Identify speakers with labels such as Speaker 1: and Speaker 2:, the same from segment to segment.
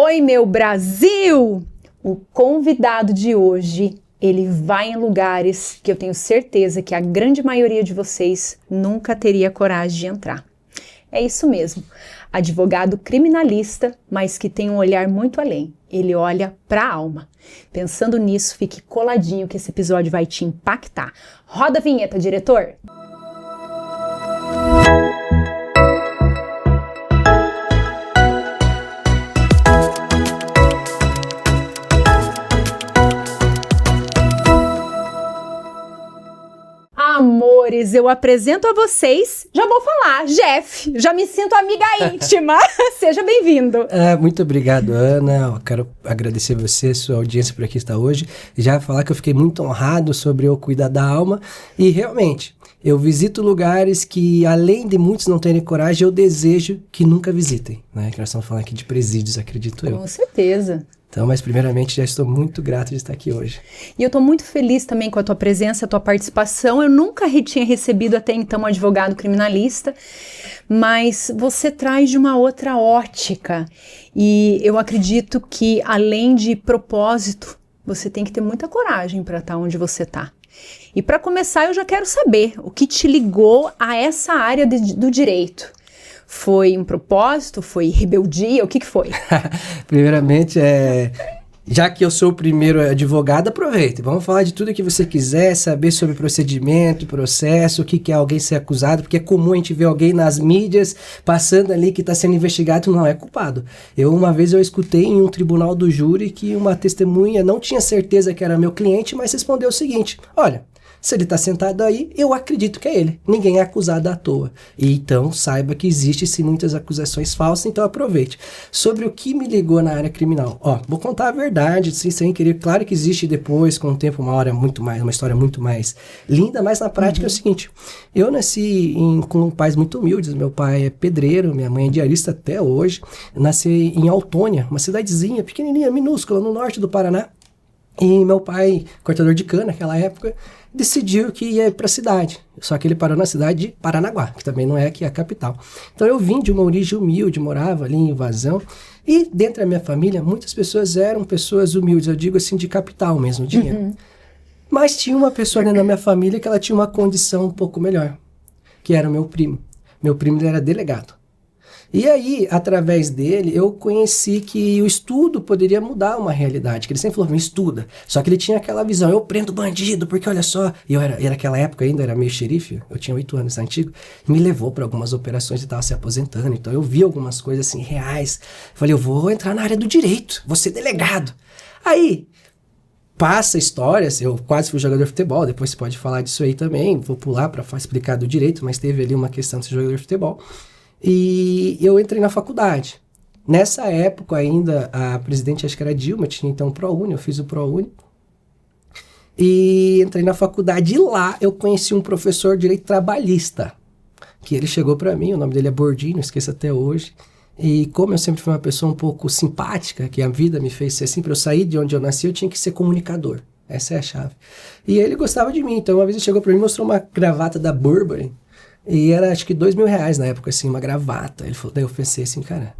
Speaker 1: Oi, meu Brasil! O convidado de hoje, ele vai em lugares que eu tenho certeza que a grande maioria de vocês nunca teria coragem de entrar. É isso mesmo, advogado criminalista, mas que tem um olhar muito além. Ele olha para a alma. Pensando nisso, fique coladinho que esse episódio vai te impactar. Roda a vinheta, diretor! Amores, eu apresento a vocês, já vou falar, Jeff, já me sinto amiga íntima, seja bem-vindo.
Speaker 2: Muito obrigado, Ana, eu quero agradecer você, sua audiência por aqui estar hoje, e já falar que eu fiquei muito honrado sobre eu cuidar da alma, e realmente, eu visito lugares que, além de muitos não terem coragem, eu desejo que nunca visitem, né, que nós estamos falando aqui de presídios, acredito eu.
Speaker 1: Com certeza.
Speaker 2: Então, mas primeiramente já estou muito grato de estar aqui hoje.
Speaker 1: E eu estou muito feliz também com a tua presença, a tua participação. Eu nunca tinha recebido até então um advogado criminalista, mas você traz de uma outra ótica. E eu acredito que, além de propósito, você tem que ter muita coragem para estar onde você está. E para começar, eu já quero saber o que te ligou a essa área do direito. Foi um propósito? Foi rebeldia? O que foi?
Speaker 2: Primeiramente, já que eu sou o primeiro advogado, aproveite. Vamos falar de tudo que você quiser, saber sobre procedimento, processo, o que é alguém ser acusado, porque é comum a gente ver alguém nas mídias passando ali que está sendo investigado, não é culpado. Uma vez eu escutei em um tribunal do júri que uma testemunha não tinha certeza que era meu cliente, mas respondeu o seguinte: olha, se ele está sentado aí, eu acredito que é ele. Ninguém é acusado à toa. E então, saiba que existe sim muitas acusações falsas, então aproveite. Sobre o que me ligou na área criminal. Vou contar a verdade, sem querer. Claro que existe depois, com o tempo, uma história muito mais linda, mas na prática é o seguinte. Eu nasci com pais muito humildes. Meu pai é pedreiro, minha mãe é diarista até hoje. Eu nasci em Autônia, uma cidadezinha pequenininha, minúscula, no norte do Paraná. E meu pai, cortador de cana naquela época, decidiu que ia para a cidade. Só que ele parou na cidade de Paranaguá, que também não é aqui a capital. Então eu vim de uma origem humilde, morava ali em Vazão. E dentro da minha família, muitas pessoas eram pessoas humildes, eu digo assim, de capital mesmo, dinheiro. Mas tinha uma pessoa dentro da minha família que ela tinha uma condição um pouco melhor, que era o meu primo. Meu primo ele era delegado. E aí, através dele, eu conheci que o estudo poderia mudar uma realidade, que ele sempre falou, estuda. Só que ele tinha aquela visão, eu prendo bandido, porque olha só, e eu era naquela época ainda, era meio xerife, eu tinha 8 anos, antigo, e me levou para algumas operações e estava se aposentando, então eu vi algumas coisas assim, reais. Falei, eu vou entrar na área do direito, vou ser delegado. Aí, passa histórias, eu quase fui jogador de futebol, depois você pode falar disso aí também, vou pular para explicar do direito, mas teve ali uma questão de ser jogador de futebol. E eu entrei na faculdade. Nessa época ainda, a presidente, acho que era Dilma, tinha então o ProUni, eu fiz o ProUni. E entrei na faculdade e lá eu conheci um professor de direito trabalhista, que ele chegou para mim, o nome dele é Bordinho, não esqueço até hoje. E como eu sempre fui uma pessoa um pouco simpática, que a vida me fez ser assim, para eu sair de onde eu nasci, eu tinha que ser comunicador. Essa é a chave. E ele gostava de mim, então uma vez ele chegou para mim e mostrou uma gravata da Burberry. E era, acho que R$2.000 na época, assim, uma gravata. Ele falou, daí eu pensei assim, cara,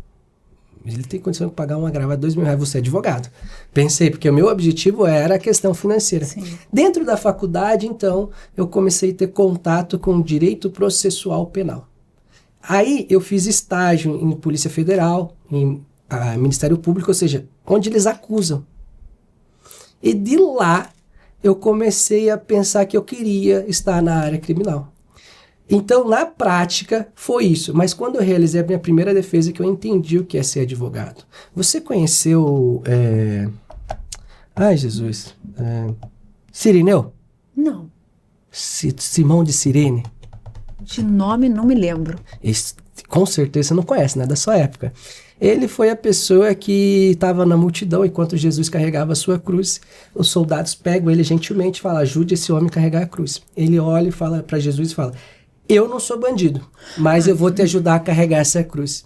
Speaker 2: ele tem condição de pagar uma gravata de R$2.000, você é advogado. Pensei, porque o meu objetivo era a questão financeira. Sim. Dentro da faculdade, então, eu comecei a ter contato com direito processual penal. Aí, eu fiz estágio em Polícia Federal, em Ministério Público, ou seja, onde eles acusam. E de lá, eu comecei a pensar que eu queria estar na área criminal. Então, na prática, foi isso. Mas quando eu realizei a minha primeira defesa, que eu entendi o que é ser advogado. Você conheceu... Ai, Jesus. Cirineu?
Speaker 1: Não.
Speaker 2: Simão de Cirene?
Speaker 1: De nome, não me lembro.
Speaker 2: Com certeza você não conhece, né? Da sua época. Ele foi a pessoa que estava na multidão enquanto Jesus carregava a sua cruz. Os soldados pegam ele gentilmente e falam, ajude esse homem a carregar a cruz. Ele olha e fala para Jesus e fala... Eu não sou bandido, mas eu vou te ajudar a carregar essa cruz.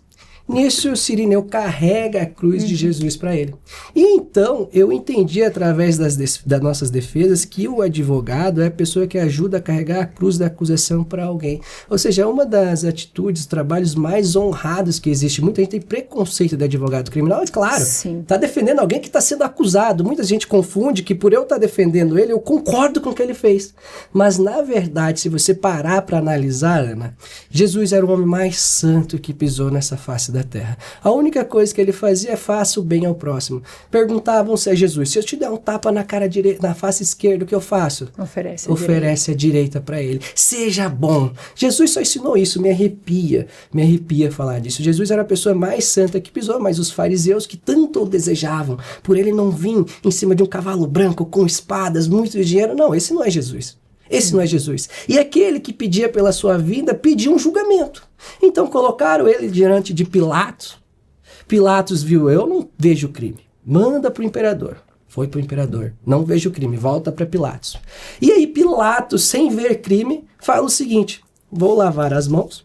Speaker 2: Nisso, o Cirineu carrega a cruz de Jesus para ele. E então, eu entendi através das nossas defesas que o advogado é a pessoa que ajuda a carregar a cruz da acusação para alguém. Ou seja, é uma das atitudes, trabalhos mais honrados que existe. Muita gente tem preconceito de advogado criminal, é claro. Está defendendo alguém que está sendo acusado. Muita gente confunde que por eu estar defendendo ele, eu concordo com o que ele fez. Mas, na verdade, se você parar para analisar, Ana, Jesus era o homem mais santo que pisou nessa face da terra. A única coisa que ele fazia é faça o bem ao próximo. Perguntavam-se a Jesus, se eu te der um tapa na cara direita, na face esquerda, o que eu faço? Oferece a direita para ele. Seja bom. Jesus só ensinou isso, me arrepia falar disso. Jesus era a pessoa mais santa que pisou, mas os fariseus que tanto o desejavam, por ele não vir em cima de um cavalo branco com espadas, muito dinheiro, não, esse não é Jesus. Esse não é Jesus. E aquele que pedia pela sua vida, pedia um julgamento. Então colocaram ele diante de Pilatos. Pilatos viu, eu não vejo crime. Manda para o imperador. Foi para o imperador. Não vejo crime. Volta para Pilatos. E aí Pilatos, sem ver crime, fala o seguinte, vou lavar as mãos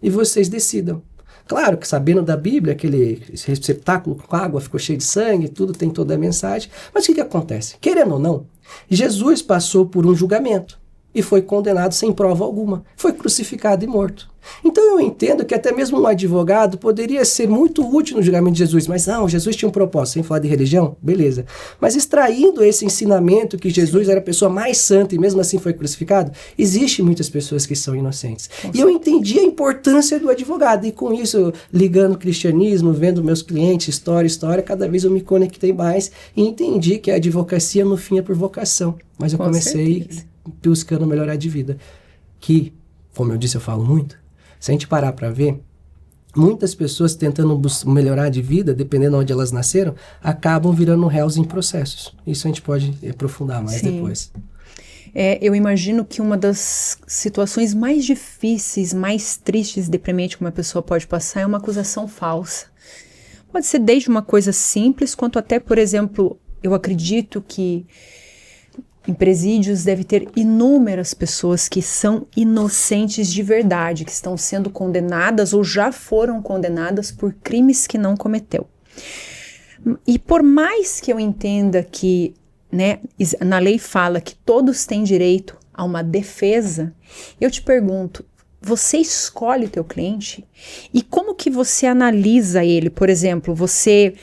Speaker 2: e vocês decidam. Claro que sabendo da Bíblia, aquele receptáculo com água ficou cheio de sangue, tudo tem toda a mensagem. Mas o que acontece? Querendo ou não, Jesus passou por um julgamento e foi condenado sem prova alguma. Foi crucificado e morto. Então eu entendo que até mesmo um advogado poderia ser muito útil no julgamento de Jesus, mas não, Jesus tinha um propósito, sem falar de religião, beleza. Mas extraindo esse ensinamento que Jesus era a pessoa mais santa e mesmo assim foi crucificado, existem muitas pessoas que são inocentes. E eu entendi a importância do advogado, e com isso, ligando o cristianismo, vendo meus clientes, história, cada vez eu me conectei mais e entendi que a advocacia no fim é por vocação. Mas eu comecei buscando melhorar de vida, que, como eu disse, eu falo muito. Se a gente parar para ver, muitas pessoas tentando melhorar de vida, dependendo de onde elas nasceram, acabam virando réus em processos. Isso a gente pode aprofundar mais depois.
Speaker 1: Eu imagino que uma das situações mais difíceis, mais tristes, deprimentes que uma pessoa pode passar é uma acusação falsa. Pode ser desde uma coisa simples, quanto até, por exemplo, eu acredito que em presídios deve ter inúmeras pessoas que são inocentes de verdade, que estão sendo condenadas ou já foram condenadas por crimes que não cometeu. E por mais que eu entenda que, né, na lei fala que todos têm direito a uma defesa, eu te pergunto, você escolhe o teu cliente? E como que você analisa ele? Por exemplo, você...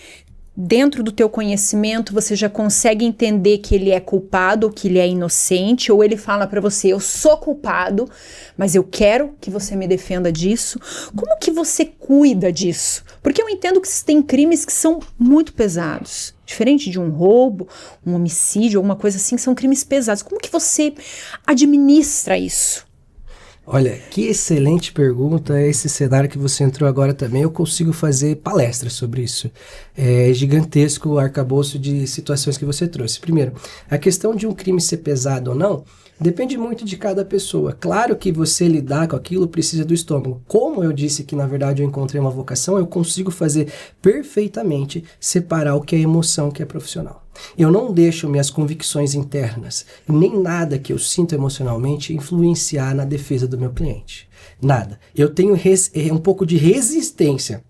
Speaker 1: dentro do teu conhecimento, você já consegue entender que ele é culpado ou que ele é inocente, ou ele fala para você, eu sou culpado, mas eu quero que você me defenda disso. Como que você cuida disso? Porque eu entendo que tem crimes que são muito pesados. Diferente de um roubo, um homicídio, alguma coisa assim, são crimes pesados. Como que você administra isso?
Speaker 2: Olha, que excelente pergunta, esse cenário que você entrou agora também, eu consigo fazer palestras sobre isso. É gigantesco o arcabouço de situações que você trouxe. Primeiro, a questão de um crime ser pesado ou não, depende muito de cada pessoa. Claro que você lidar com aquilo precisa do estômago. Como eu disse que na verdade eu encontrei uma vocação, eu consigo fazer perfeitamente separar o que é emoção, o que é profissional. Eu não deixo minhas convicções internas, nem nada que eu sinto emocionalmente influenciar na defesa do meu cliente. Nada. Eu tenho um pouco de resistência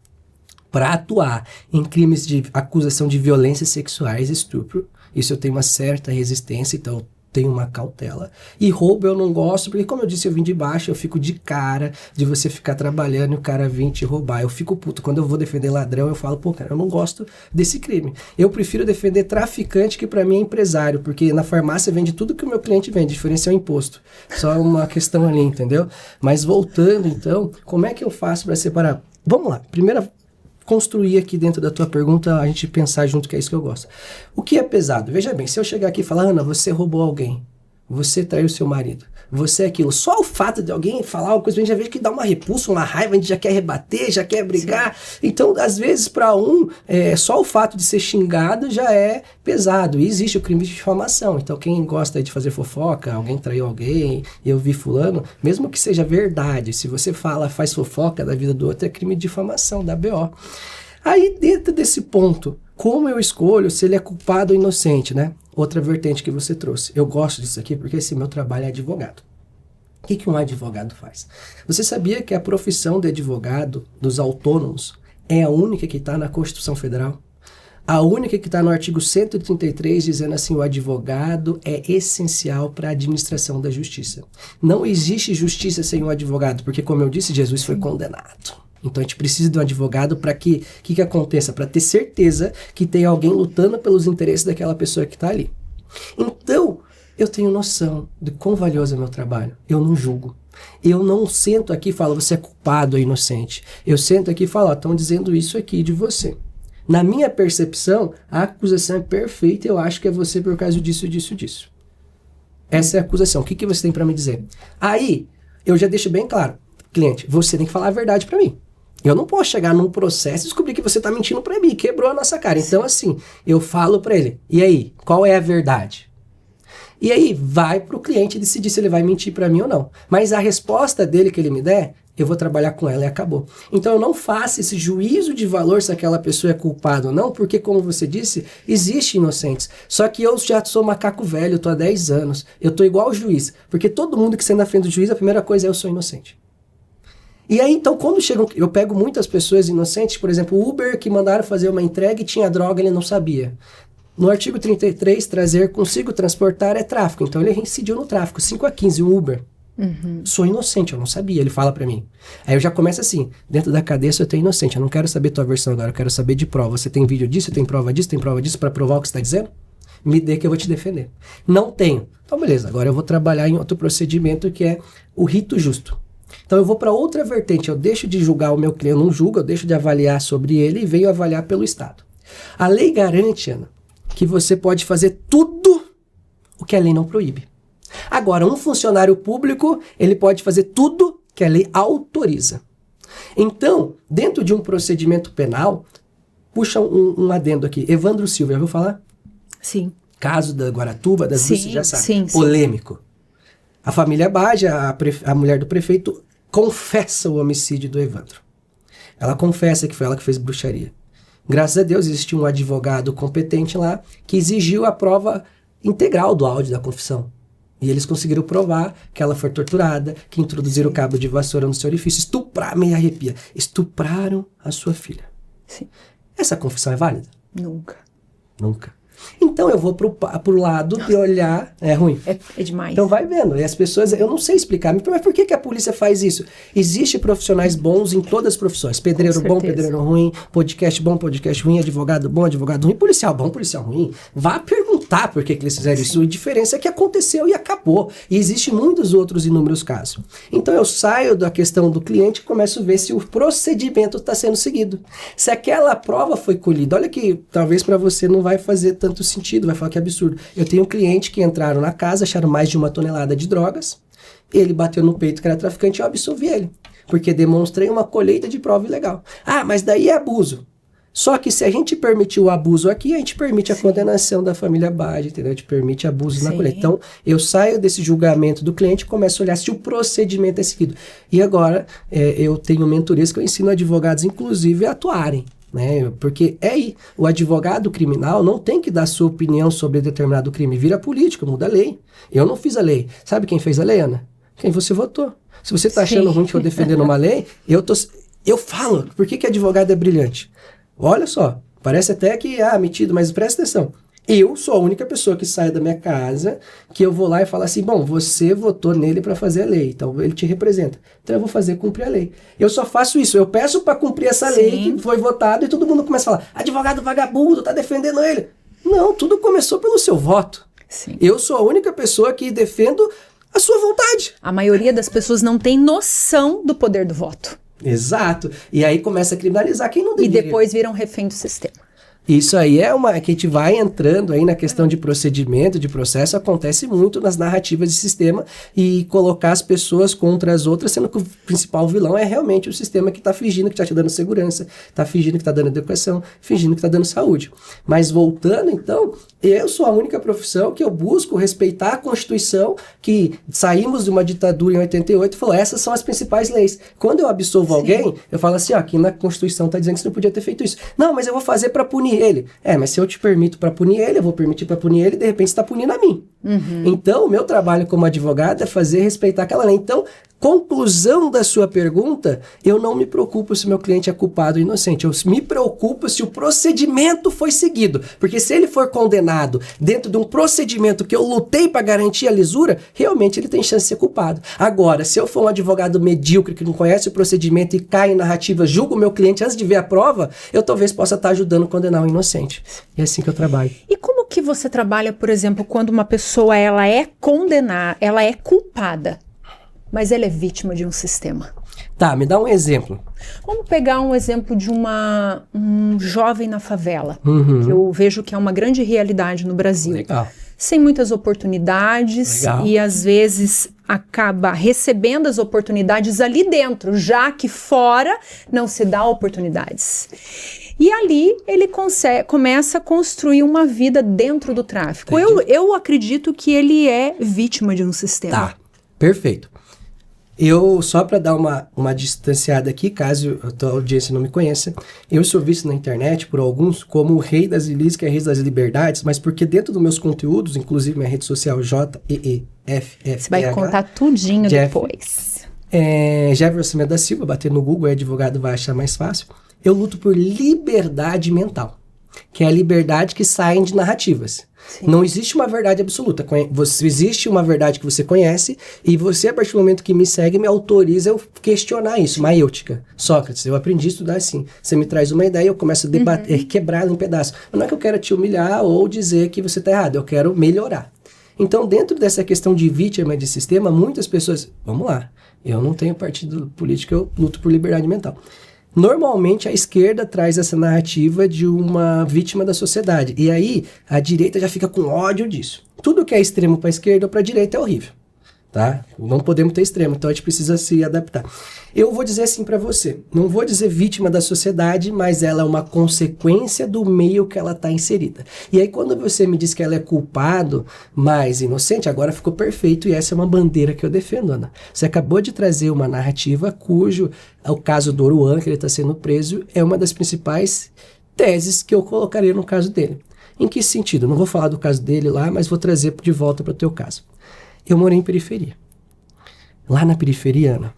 Speaker 2: para atuar em crimes de acusação de violências sexuais e estupro. Isso eu tenho uma certa resistência, então tenho uma cautela. E roubo eu não gosto, porque como eu disse, eu vim de baixo, eu fico de cara de você ficar trabalhando e o cara vir te roubar. Eu fico puto. Quando eu vou defender ladrão, eu falo, pô, cara, eu não gosto desse crime. Eu prefiro defender traficante, que pra mim é empresário, porque na farmácia vende tudo que o meu cliente vende, diferenciar o imposto. Só uma questão ali, entendeu? Mas voltando, então, como é que eu faço para separar? Vamos lá, primeira... construir aqui dentro da tua pergunta, a gente pensar junto, que é isso que eu gosto. O que é pesado? Veja bem, se eu chegar aqui e falar, Ana, você roubou alguém, você traiu seu marido, você é aquilo, só o fato de alguém falar uma coisa, a gente já vê que dá uma repulsa, uma raiva, a gente já quer rebater, já quer brigar. Sim. Então, às vezes, para só o fato de ser xingado já é pesado. E existe o crime de difamação. Então, quem gosta de fazer fofoca, alguém traiu alguém, eu vi fulano, mesmo que seja verdade, se você faz fofoca da vida do outro, é crime de difamação, da BO. Aí, dentro desse ponto, como eu escolho se ele é culpado ou inocente, né? Outra vertente que você trouxe. Eu gosto disso aqui porque esse meu trabalho é advogado. O que um advogado faz? Você sabia que a profissão de advogado dos autônomos é a única que está na Constituição Federal. A única que está no artigo 133, dizendo assim, o advogado é essencial para a administração da justiça. Não existe justiça sem o advogado, porque, como eu disse, Jesus foi condenado. Então, a gente precisa de um advogado para que aconteça? Para ter certeza que tem alguém lutando pelos interesses daquela pessoa que está ali. Então, eu tenho noção de quão valioso é o meu trabalho. Eu não julgo. Eu não sento aqui e falo, você é culpado, é inocente. Eu sento aqui e falo, estão dizendo isso aqui de você. Na minha percepção, a acusação é perfeita, eu acho que é você por causa disso, disso, disso. Essa é a acusação. O que você tem para me dizer? Aí, eu já deixo bem claro, cliente, você tem que falar a verdade para mim. Eu não posso chegar num processo e descobrir que você tá mentindo para mim, quebrou a nossa cara. Então, assim, eu falo para ele, e aí, qual é a verdade? E aí, vai pro cliente decidir se ele vai mentir para mim ou não. Mas a resposta dele que ele me der, eu vou trabalhar com ela e acabou. Então eu não faço esse juízo de valor se aquela pessoa é culpada ou não, porque, como você disse, existe inocentes. Só que eu já sou macaco velho, eu tô há 10 anos, eu tô igual o juiz. Porque todo mundo que senta na frente do juiz, a primeira coisa é eu sou inocente. E aí, então, quando chegam, eu pego muitas pessoas inocentes, por exemplo, o Uber que mandaram fazer uma entrega e tinha droga, ele não sabia. No artigo 33, trazer consigo transportar é tráfico. Então ele reincidiu no tráfico, 5-15, um Uber. Sou inocente, eu não sabia, ele fala pra mim. Aí eu já começo assim, dentro da cadeia eu tenho inocente, eu não quero saber tua versão agora, eu quero saber de prova. Você tem vídeo disso, tem prova disso pra provar o que você tá dizendo? Me dê que eu vou te defender. Não tenho. Então beleza, agora eu vou trabalhar em outro procedimento que é o rito justo. Então eu vou para outra vertente, eu deixo de julgar o meu cliente, eu não julgo, eu deixo de avaliar sobre ele e venho avaliar pelo Estado. A lei garante, Ana, que você pode fazer tudo o que a lei não proíbe. Agora, um funcionário público, ele pode fazer tudo que a lei autoriza. Então, dentro de um procedimento penal, puxa um adendo aqui. Evandro Silva, já ouviu falar?
Speaker 1: Sim.
Speaker 2: Caso da Guaratuba, das duas, você já sabe.
Speaker 1: Sim.
Speaker 2: Polêmico. A família Bage, a mulher do prefeito, confessa o homicídio do Evandro. Ela confessa que foi ela que fez bruxaria. Graças a Deus, existe um advogado competente lá que exigiu a prova integral do áudio da confissão. E eles conseguiram provar que ela foi torturada, que introduziram o cabo de vassoura no seu orifício, me arrepia. Estupraram a sua filha.
Speaker 1: Sim.
Speaker 2: Essa confissão é válida?
Speaker 1: Nunca.
Speaker 2: Nunca. Então eu vou pro lado de olhar... É ruim.
Speaker 1: É demais.
Speaker 2: Então vai vendo. E as pessoas... Eu não sei explicar. Mas por que a polícia faz isso? Existem profissionais bons em todas as profissões. Pedreiro bom, pedreiro ruim. Podcast bom, podcast ruim. Advogado bom, advogado ruim. Policial bom, policial ruim. Vá perguntar por que eles fizeram isso. A diferença é que aconteceu e acabou. E existem muitos outros inúmeros casos. Então eu saio da questão do cliente e começo a ver se o procedimento está sendo seguido. Se aquela prova foi colhida. Olha que talvez para você não vai fazer tanto sentido, vai falar que é absurdo. Eu tenho um cliente que entraram na casa, acharam mais de 1 tonelada de drogas, ele bateu no peito que era traficante e eu absolvi ele, porque demonstrei uma colheita de prova ilegal. Ah, mas daí é abuso. Só que se a gente permitir o abuso aqui, a gente permite a condenação da família Bage, entendeu? A gente permite abuso na colheita. Então, eu saio desse julgamento do cliente e começo a olhar se o procedimento é seguido. E agora, eu tenho mentorias que eu ensino advogados, inclusive, a atuarem. Né? Porque o advogado criminal não tem que dar sua opinião sobre determinado crime, vira político, muda a lei. Eu não fiz a lei. Sabe quem fez a lei, Ana? Quem você votou. Se você está achando ruim que eu defendendo uma lei, eu falo, por que advogado é brilhante? Olha só, parece até que, metido, mas presta atenção. Eu sou a única pessoa que sai da minha casa, que eu vou lá e falo assim, bom, você votou nele para fazer a lei, então ele te representa. Então eu vou fazer cumprir a lei. Eu só faço isso, eu peço para cumprir essa lei que foi votada e todo mundo começa a falar, advogado vagabundo, tá defendendo ele. Não, tudo começou pelo seu voto.
Speaker 1: Sim.
Speaker 2: Eu sou a única pessoa que defendo a sua vontade.
Speaker 1: A maioria das pessoas não tem noção do poder do voto.
Speaker 2: Exato. E aí começa a criminalizar quem não deveria.
Speaker 1: E depois viram refém do sistema.
Speaker 2: Isso aí que a gente vai entrando aí na questão de procedimento, de processo, acontece muito nas narrativas de sistema e colocar as pessoas contra as outras, sendo que o principal vilão é realmente o sistema que está fingindo que está te dando segurança, está fingindo que está dando educação, fingindo que está dando saúde. Mas voltando, então, eu sou a única profissão que eu busco respeitar a Constituição, que saímos de uma ditadura em 88 e falou, essas são as principais leis. Quando eu absolvo alguém, eu falo assim, aqui na Constituição está dizendo que você não podia ter feito isso. Não, mas eu vou fazer para punir ele. Mas se eu te permito para punir ele, eu vou permitir para punir ele, de repente você está punindo a mim. Então, o meu trabalho como advogado é fazer respeitar aquela lei. Então, conclusão da sua pergunta, eu não me preocupo se meu cliente é culpado ou inocente. Eu me preocupo se o procedimento foi seguido. Porque se ele for condenado dentro de um procedimento que eu lutei para garantir a lisura, realmente ele tem chance de ser culpado. Agora, se eu for um advogado medíocre que não conhece o procedimento e cai em narrativa, julgo o meu cliente antes de ver a prova, eu talvez possa estar ajudando a condenar o inocente. É assim que eu trabalho.
Speaker 1: E como que você trabalha, por exemplo, quando uma pessoa ela é condenada, ela é culpada, mas ela é vítima de um sistema?
Speaker 2: Tá, me dá um exemplo.
Speaker 1: Vamos pegar um exemplo de um jovem na favela, que eu vejo que é uma grande realidade no Brasil.
Speaker 2: Legal.
Speaker 1: Sem muitas oportunidades. Legal. E às vezes acaba recebendo as oportunidades ali dentro, já que fora não se dá oportunidades. E ali ele começa a construir uma vida dentro do tráfico. Eu acredito que ele é vítima de um sistema.
Speaker 2: Tá, perfeito. Só para dar uma distanciada aqui, caso a tua audiência não me conheça, eu sou visto na internet por alguns como o rei das ilícitas, rei das liberdades, mas porque dentro dos meus conteúdos, inclusive minha rede social JEEFF.
Speaker 1: Você vai contar tudinho depois.
Speaker 2: Jefferson da Silva, bater no Google, advogado vai achar mais fácil. Eu luto por liberdade mental, que é a liberdade que sai de narrativas. Sim. Não existe uma verdade absoluta. Existe uma verdade que você conhece e você, a partir do momento que me segue, me autoriza a eu questionar isso. Maiêutica. Sócrates, eu aprendi a estudar assim. Você me traz uma ideia e eu começo a debater, quebrá-la em pedaços. Não é que eu quero te humilhar ou dizer que você está errado, eu quero melhorar. Então, dentro dessa questão de vítima de sistema, muitas pessoas... Vamos lá, eu não tenho partido político, eu luto por liberdade mental. Normalmente a esquerda traz essa narrativa de uma vítima da sociedade. E aí a direita já fica com ódio disso. Tudo que é extremo para a esquerda ou para a direita é horrível. Tá? Não podemos ter extremo, então a gente precisa se adaptar. Eu vou dizer assim para você, não vou dizer vítima da sociedade, mas ela é uma consequência do meio que ela está inserida. E aí quando você me diz que ela é culpado, mas inocente, agora ficou perfeito e essa é uma bandeira que eu defendo, Ana. Você acabou de trazer uma narrativa cujo, o caso do Oruan, que ele está sendo preso, é uma das principais teses que eu colocaria no caso dele. Em que sentido? Não vou falar do caso dele lá, mas vou trazer de volta para o teu caso. Eu morei em periferia. Lá na periferia, Ana,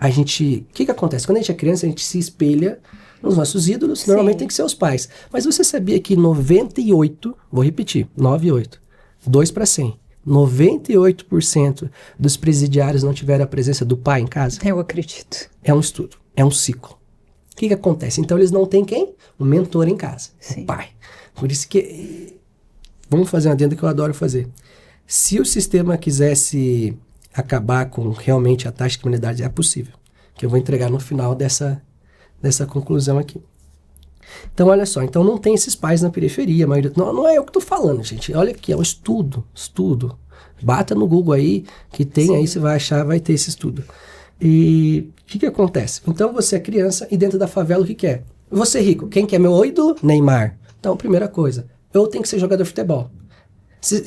Speaker 2: o que acontece? Quando a gente é criança, a gente se espelha nos nossos ídolos, sim, normalmente tem que ser os pais. Mas você sabia que 98, vou repetir, 98, 2 para 100, 98% dos presidiários não tiveram a presença do pai em casa?
Speaker 1: Eu acredito.
Speaker 2: É um estudo, é um ciclo. O que acontece? Então eles não têm quem? Um mentor em casa, sim, o pai. Por isso que... Vamos fazer uma adenda que eu adoro fazer. Se o sistema quisesse acabar com realmente a taxa de criminalidade, é possível. Que eu vou entregar no final dessa conclusão aqui. Então, olha só. Então, não tem esses pais na periferia. A maioria, não é eu que estou falando, gente. Olha aqui, é um estudo. Bata no Google aí, que tem, sim, aí você vai achar, vai ter esse estudo. E o que acontece? Então, você é criança e dentro da favela o que é? Você é rico. Quem que é meu ídolo? Neymar. Então, primeira coisa. Eu tenho que ser jogador de futebol.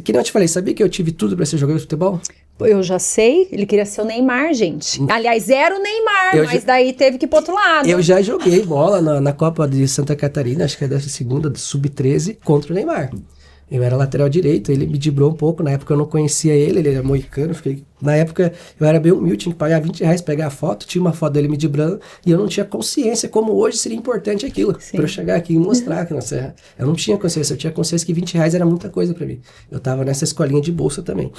Speaker 2: Que nem eu te falei, sabia que eu tive tudo para ser jogador de futebol?
Speaker 1: Eu já sei, ele queria ser o Neymar, gente. Aliás, era o Neymar, mas daí teve que ir pro outro lado.
Speaker 2: Eu já joguei bola na Copa de Santa Catarina, acho que é dessa segunda, sub-13, contra o Neymar. Eu era lateral direito, ele me driblou um pouco, na época eu não conhecia ele era moicano, na época eu era bem humilde, tinha que pagar R$20 pegar a foto, tinha uma foto dele me driblando, e eu não tinha consciência como hoje seria importante aquilo, para eu chegar aqui e mostrar que nossa, eu não tinha consciência, eu tinha consciência que R$20 era muita coisa para mim, eu tava nessa escolinha de bolsa também.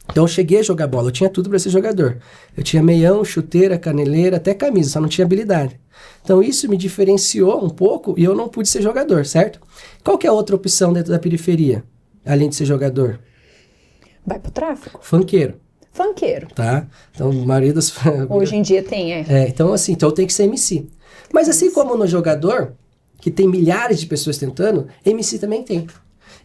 Speaker 2: Então eu cheguei a jogar bola, eu tinha tudo para ser jogador. Eu tinha meião, chuteira, caneleira, até camisa, só não tinha habilidade. Então isso me diferenciou um pouco e eu não pude ser jogador, certo? Qual que é a outra opção dentro da periferia, além de ser jogador?
Speaker 1: Vai pro tráfico.
Speaker 2: Funkeiro. Tá? Então, a maioria das...
Speaker 1: Hoje em dia tem,
Speaker 2: então assim, então tem que ser MC. Mas assim como no jogador, que tem milhares de pessoas tentando, MC também tem.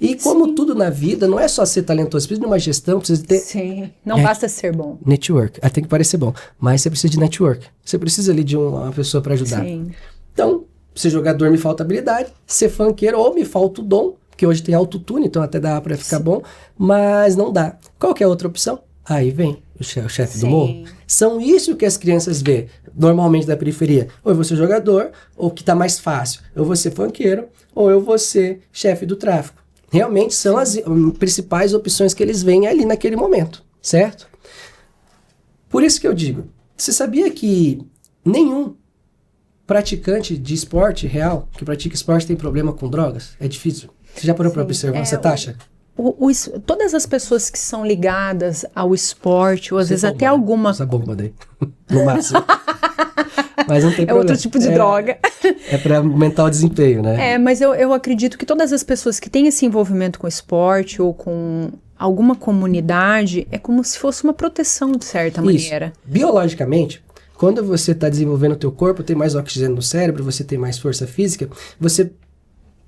Speaker 2: E como sim, tudo na vida, não é só ser talentoso, você precisa de uma gestão, precisa ter...
Speaker 1: Sim, não basta ser bom.
Speaker 2: Network, tem que parecer bom, mas você precisa de network. Você precisa ali de uma pessoa para ajudar.
Speaker 1: Sim.
Speaker 2: Então, ser jogador me falta habilidade, ser funkeiro ou me falta o dom, porque hoje tem autotune, então até dá para ficar sim, bom, mas não dá. Qual que é a outra opção? Aí vem o chefe do morro. São isso que as crianças vê, normalmente da periferia. Ou eu vou ser jogador, ou que tá mais fácil, eu vou ser funkeiro, ou eu vou ser chefe do tráfico. realmente são as principais opções que eles veem ali naquele momento, certo? Por isso que eu digo, você sabia que nenhum praticante de esporte real, que pratica esporte, tem problema com drogas? É difícil. Você já parou para observar essa taxa?
Speaker 1: Todas as pessoas que são ligadas ao esporte, ou às vezes até alguma...
Speaker 2: Usa bomba daí, no máximo. Mas não tem problema.
Speaker 1: É outro tipo de droga.
Speaker 2: É para aumentar o desempenho, né?
Speaker 1: Mas eu acredito que todas as pessoas que têm esse envolvimento com esporte ou com alguma comunidade, é como se fosse uma proteção, de certa maneira.
Speaker 2: Biologicamente, quando você está desenvolvendo o teu corpo, tem mais oxigênio no cérebro, você tem mais força física, você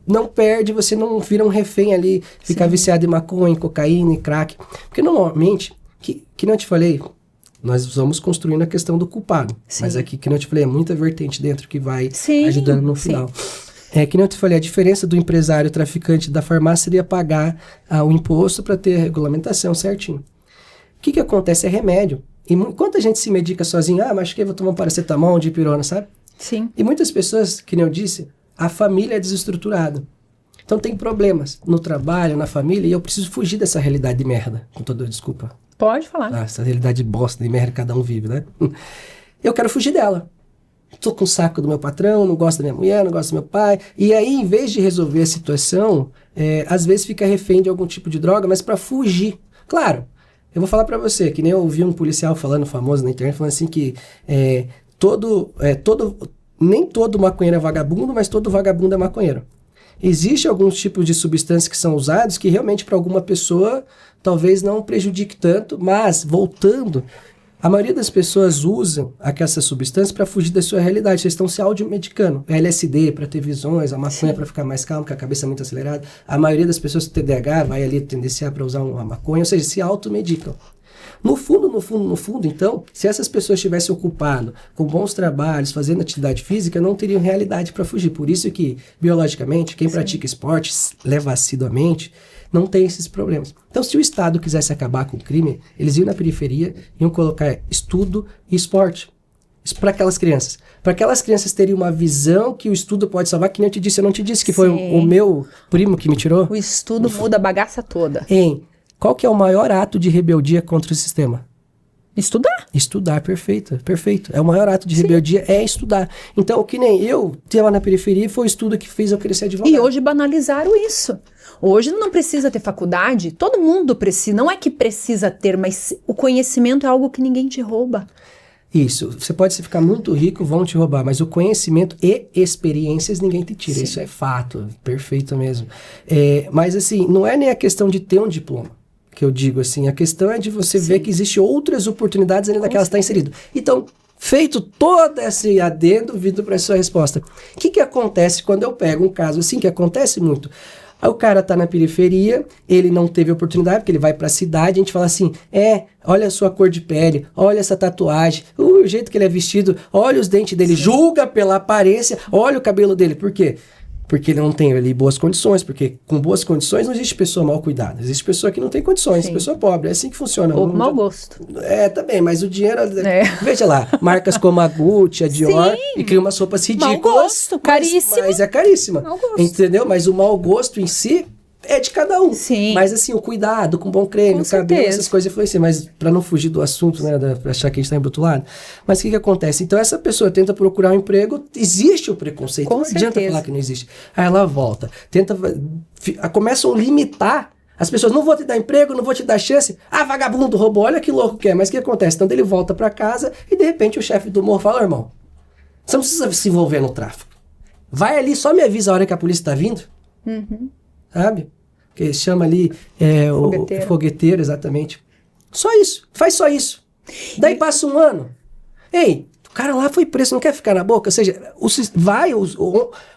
Speaker 2: não perde, você não vira um refém ali, ficar viciado em maconha, em cocaína, em crack. Porque normalmente, que não eu te falei, nós vamos construindo a questão do culpado. Sim. Mas aqui, que não eu te falei, é muita vertente dentro que vai ajudando no final. Que nem eu te falei, a diferença do empresário traficante da farmácia seria pagar o imposto para ter a regulamentação certinho. O que acontece? É remédio. E quanta gente se medica sozinho? Mas que eu vou tomar um paracetamol, um dipirona, sabe?
Speaker 1: Sim.
Speaker 2: E muitas pessoas, que nem eu disse, a família é desestruturada. Então tem problemas no trabalho, na família, e eu preciso fugir dessa realidade de merda. Com toda desculpa.
Speaker 1: Pode falar.
Speaker 2: Essa realidade de bosta, de merda que cada um vive, né? Eu quero fugir dela. Tô com o saco do meu patrão, não gosto da minha mulher, não gosto do meu pai. E aí, em vez de resolver a situação, às vezes fica refém de algum tipo de droga, mas para fugir. Claro, eu vou falar para você, que nem eu ouvi um policial falando, famoso na internet, falando assim que nem todo maconheiro é vagabundo, mas todo vagabundo é maconheiro. Existem alguns tipos de substâncias que são usados que realmente para alguma pessoa talvez não prejudique tanto, mas voltando, a maioria das pessoas usam essas substâncias para fugir da sua realidade. Vocês estão se automedicando. LSD para ter visões, a maconha para ficar mais calmo, com a cabeça muito acelerada. A maioria das pessoas com TDAH vai ali tendenciar para usar uma maconha, ou seja, se automedicam. No fundo, então, se essas pessoas estivessem ocupado com bons trabalhos, fazendo atividade física, não teriam realidade para fugir. Por isso que, biologicamente, quem pratica esporte, leva assiduamente, não tem esses problemas. Então, se o Estado quisesse acabar com o crime, eles iam na periferia, iam colocar estudo e esporte. Isso para aquelas crianças. Para aquelas crianças terem uma visão que o estudo pode salvar, que nem eu te disse. Eu não te disse que foi o meu primo que me tirou?
Speaker 1: O estudo muda a bagaça toda.
Speaker 2: Qual que é o maior ato de rebeldia contra o sistema?
Speaker 1: Estudar.
Speaker 2: Estudar, perfeito. É o maior ato de rebeldia, é estudar. Então, que nem eu, lá na periferia, foi o estudo que fez eu querer ser advogado.
Speaker 1: E hoje banalizaram isso. Hoje não precisa ter faculdade, todo mundo precisa. Não é que precisa ter, mas o conhecimento é algo que ninguém te rouba.
Speaker 2: Isso, você pode ficar muito rico, vão te roubar, mas o conhecimento e experiências ninguém te tira. Sim. Isso é fato, perfeito mesmo. Mas assim, não é nem a questão de ter um diploma. Que eu digo assim, a questão é de você ver que existem outras oportunidades além daquelas que está inserido. Então, feito todo esse adendo, vindo para a sua resposta. O que acontece quando eu pego um caso assim, que acontece muito? Aí o cara tá na periferia, ele não teve oportunidade, porque ele vai pra cidade, a gente fala assim, olha a sua cor de pele, olha essa tatuagem, o jeito que ele é vestido, olha os dentes dele, julga pela aparência, olha o cabelo dele. Por quê? Porque ele não tem ali boas condições, porque com boas condições não existe pessoa mal cuidada, existe pessoa que não tem condições, Sim. pessoa pobre, é assim que funciona.
Speaker 1: Ou mau gosto.
Speaker 2: Também, mas o dinheiro, veja lá, marcas como a Gucci, a Dior, Sim. e criam umas roupas ridículas.
Speaker 1: Mau gosto, caríssima.
Speaker 2: Mas é caríssima, entendeu? Mas o mau gosto em si é de cada um.
Speaker 1: Sim.
Speaker 2: Mas assim, o cuidado com bom creme, o cabelo, essas coisas influenciam. Mas pra não fugir do assunto, né, pra achar que a gente tá embutulado. Mas o que acontece? Então essa pessoa tenta procurar um emprego, existe o preconceito. Não adianta falar que não existe. Aí ela volta, começam a limitar as pessoas. Não vou te dar emprego, não vou te dar chance. Vagabundo, roubou, olha que louco que é. Mas o que acontece? Então ele volta pra casa e de repente o chefe do morro fala, irmão, você não precisa se envolver no tráfico. Vai ali, só me avisa a hora que a polícia tá vindo.
Speaker 1: Uhum.
Speaker 2: Sabe? Que chama ali o fogueteiro, exatamente. Só isso, faz só isso. Daí passa um ano. O cara lá foi preso, não quer ficar na boca? Ou seja,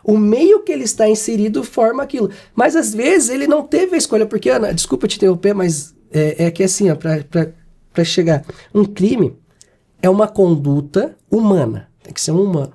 Speaker 2: o meio que ele está inserido forma aquilo. Mas às vezes ele não teve a escolha, porque, Ana, desculpa te interromper, mas é que assim, para chegar. Um crime é uma conduta humana, tem que ser um humano.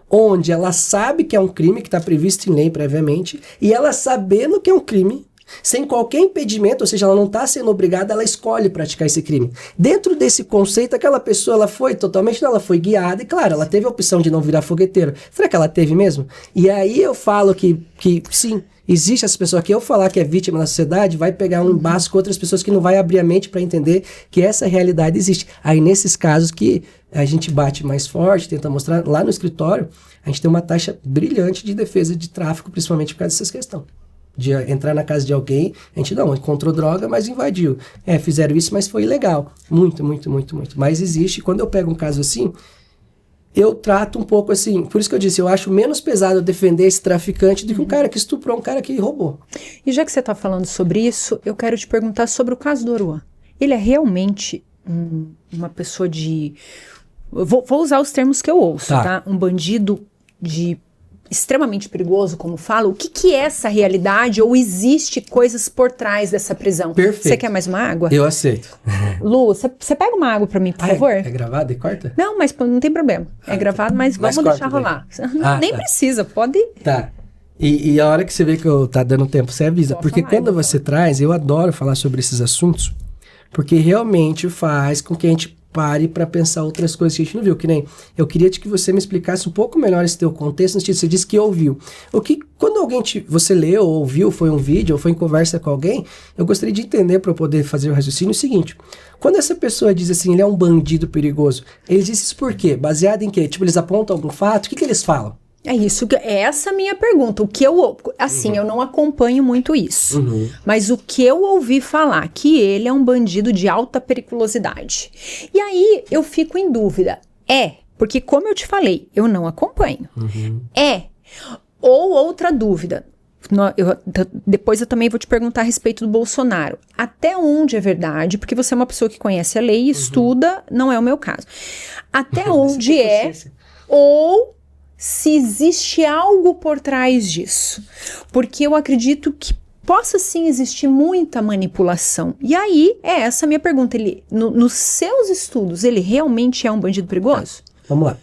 Speaker 2: Onde ela sabe que é um crime que está previsto em lei previamente, e ela sabendo que é um crime, sem qualquer impedimento, ou seja, ela não está sendo obrigada, ela escolhe praticar esse crime. Dentro desse conceito, aquela pessoa, ela foi guiada, e claro, ela teve a opção de não virar fogueteiro. Será que ela teve mesmo? E aí eu falo que sim, Existe essa pessoa que eu falar que é vítima na sociedade, vai pegar um embasço com outras pessoas que não vai abrir a mente para entender que essa realidade existe. Aí nesses casos que a gente bate mais forte, tenta mostrar, lá no escritório, a gente tem uma taxa brilhante de defesa de tráfico, principalmente por causa dessas questões. De entrar na casa de alguém, a gente não encontrou droga, mas invadiu. Fizeram isso, mas foi ilegal. Muito. Mas existe, quando eu pego um caso assim, eu trato um pouco assim, por isso que eu disse, eu acho menos pesado defender esse traficante do que um cara que estuprou, um cara que roubou.
Speaker 1: E já que você está falando sobre isso, eu quero te perguntar sobre o caso do Oruan. Ele é realmente uma pessoa de... Vou usar os termos que eu ouço, tá? Um bandido extremamente perigoso, como fala. O que é essa realidade? Ou existe coisas por trás dessa prisão?
Speaker 2: Perfeito.
Speaker 1: Você quer mais uma água?
Speaker 2: Eu aceito.
Speaker 1: Lu, você pega uma água pra mim, por favor?
Speaker 2: É gravado e corta?
Speaker 1: Não, mas não tem problema. É gravado, mas vamos deixar rolar. Nem precisa, pode...
Speaker 2: Tá. E a hora que você vê que tá dando tempo, você avisa. Porque quando você traz, eu adoro falar sobre esses assuntos, porque realmente faz com que a gente pare para pensar outras coisas que a gente não viu, que nem eu queria que você me explicasse um pouco melhor esse teu contexto, no sentido, você disse que ouviu. Quando alguém você leu ou ouviu, foi um vídeo ou foi em conversa com alguém, eu gostaria de entender para eu poder fazer o raciocínio o seguinte: quando essa pessoa diz assim, ele é um bandido perigoso, eles dizem isso por quê? Baseado em quê? Tipo, eles apontam algum fato? O que eles falam?
Speaker 1: É isso, essa a minha pergunta. O que eu não acompanho muito isso. Mas o que eu ouvi falar, que ele é um bandido de alta periculosidade. E aí eu fico em dúvida. Porque como eu te falei, eu não acompanho. Ou outra dúvida. Depois eu também vou te perguntar a respeito do Bolsonaro. Até onde é verdade, porque você é uma pessoa que conhece a lei e estuda, não é o meu caso. Até onde ou se existe algo por trás disso. Porque eu acredito que possa sim existir muita manipulação. E aí, essa a minha pergunta. Ele, nos seus estudos, ele realmente é um bandido perigoso?
Speaker 2: Vamos lá.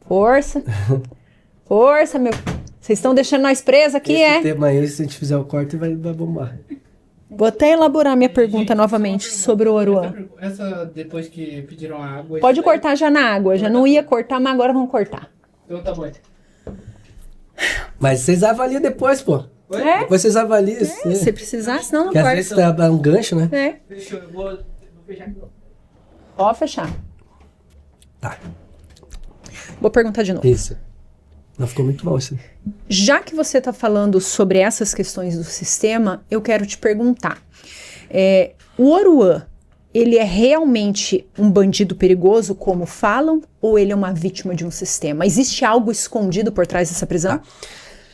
Speaker 1: Força. Força, meu. Vocês estão deixando nós presos aqui,
Speaker 2: Esse tema aí, se a gente fizer o corte, vai bombar.
Speaker 1: Vou até elaborar minha pergunta novamente sobre o Oruan.
Speaker 3: Essa depois que pediram a água...
Speaker 1: Pode cortar já na água. Já não ia cortar, mas agora vamos cortar.
Speaker 3: Então tá bom.
Speaker 2: Mas vocês avaliam depois, pô. Depois vocês avaliam.
Speaker 1: Se precisar, senão não
Speaker 2: corta.
Speaker 1: corta.
Speaker 2: Porque às vezes tá um gancho, né?
Speaker 3: Fechou, eu vou fechar aqui.
Speaker 1: Pode fechar.
Speaker 2: Tá.
Speaker 1: Vou perguntar de novo.
Speaker 2: Isso. Não ficou muito bom isso.
Speaker 1: Já que você está falando sobre essas questões do sistema, eu quero te perguntar. O Oruan, ele é realmente um bandido perigoso, como falam, ou ele é uma vítima de um sistema? Existe algo escondido por trás dessa prisão?
Speaker 2: Tá.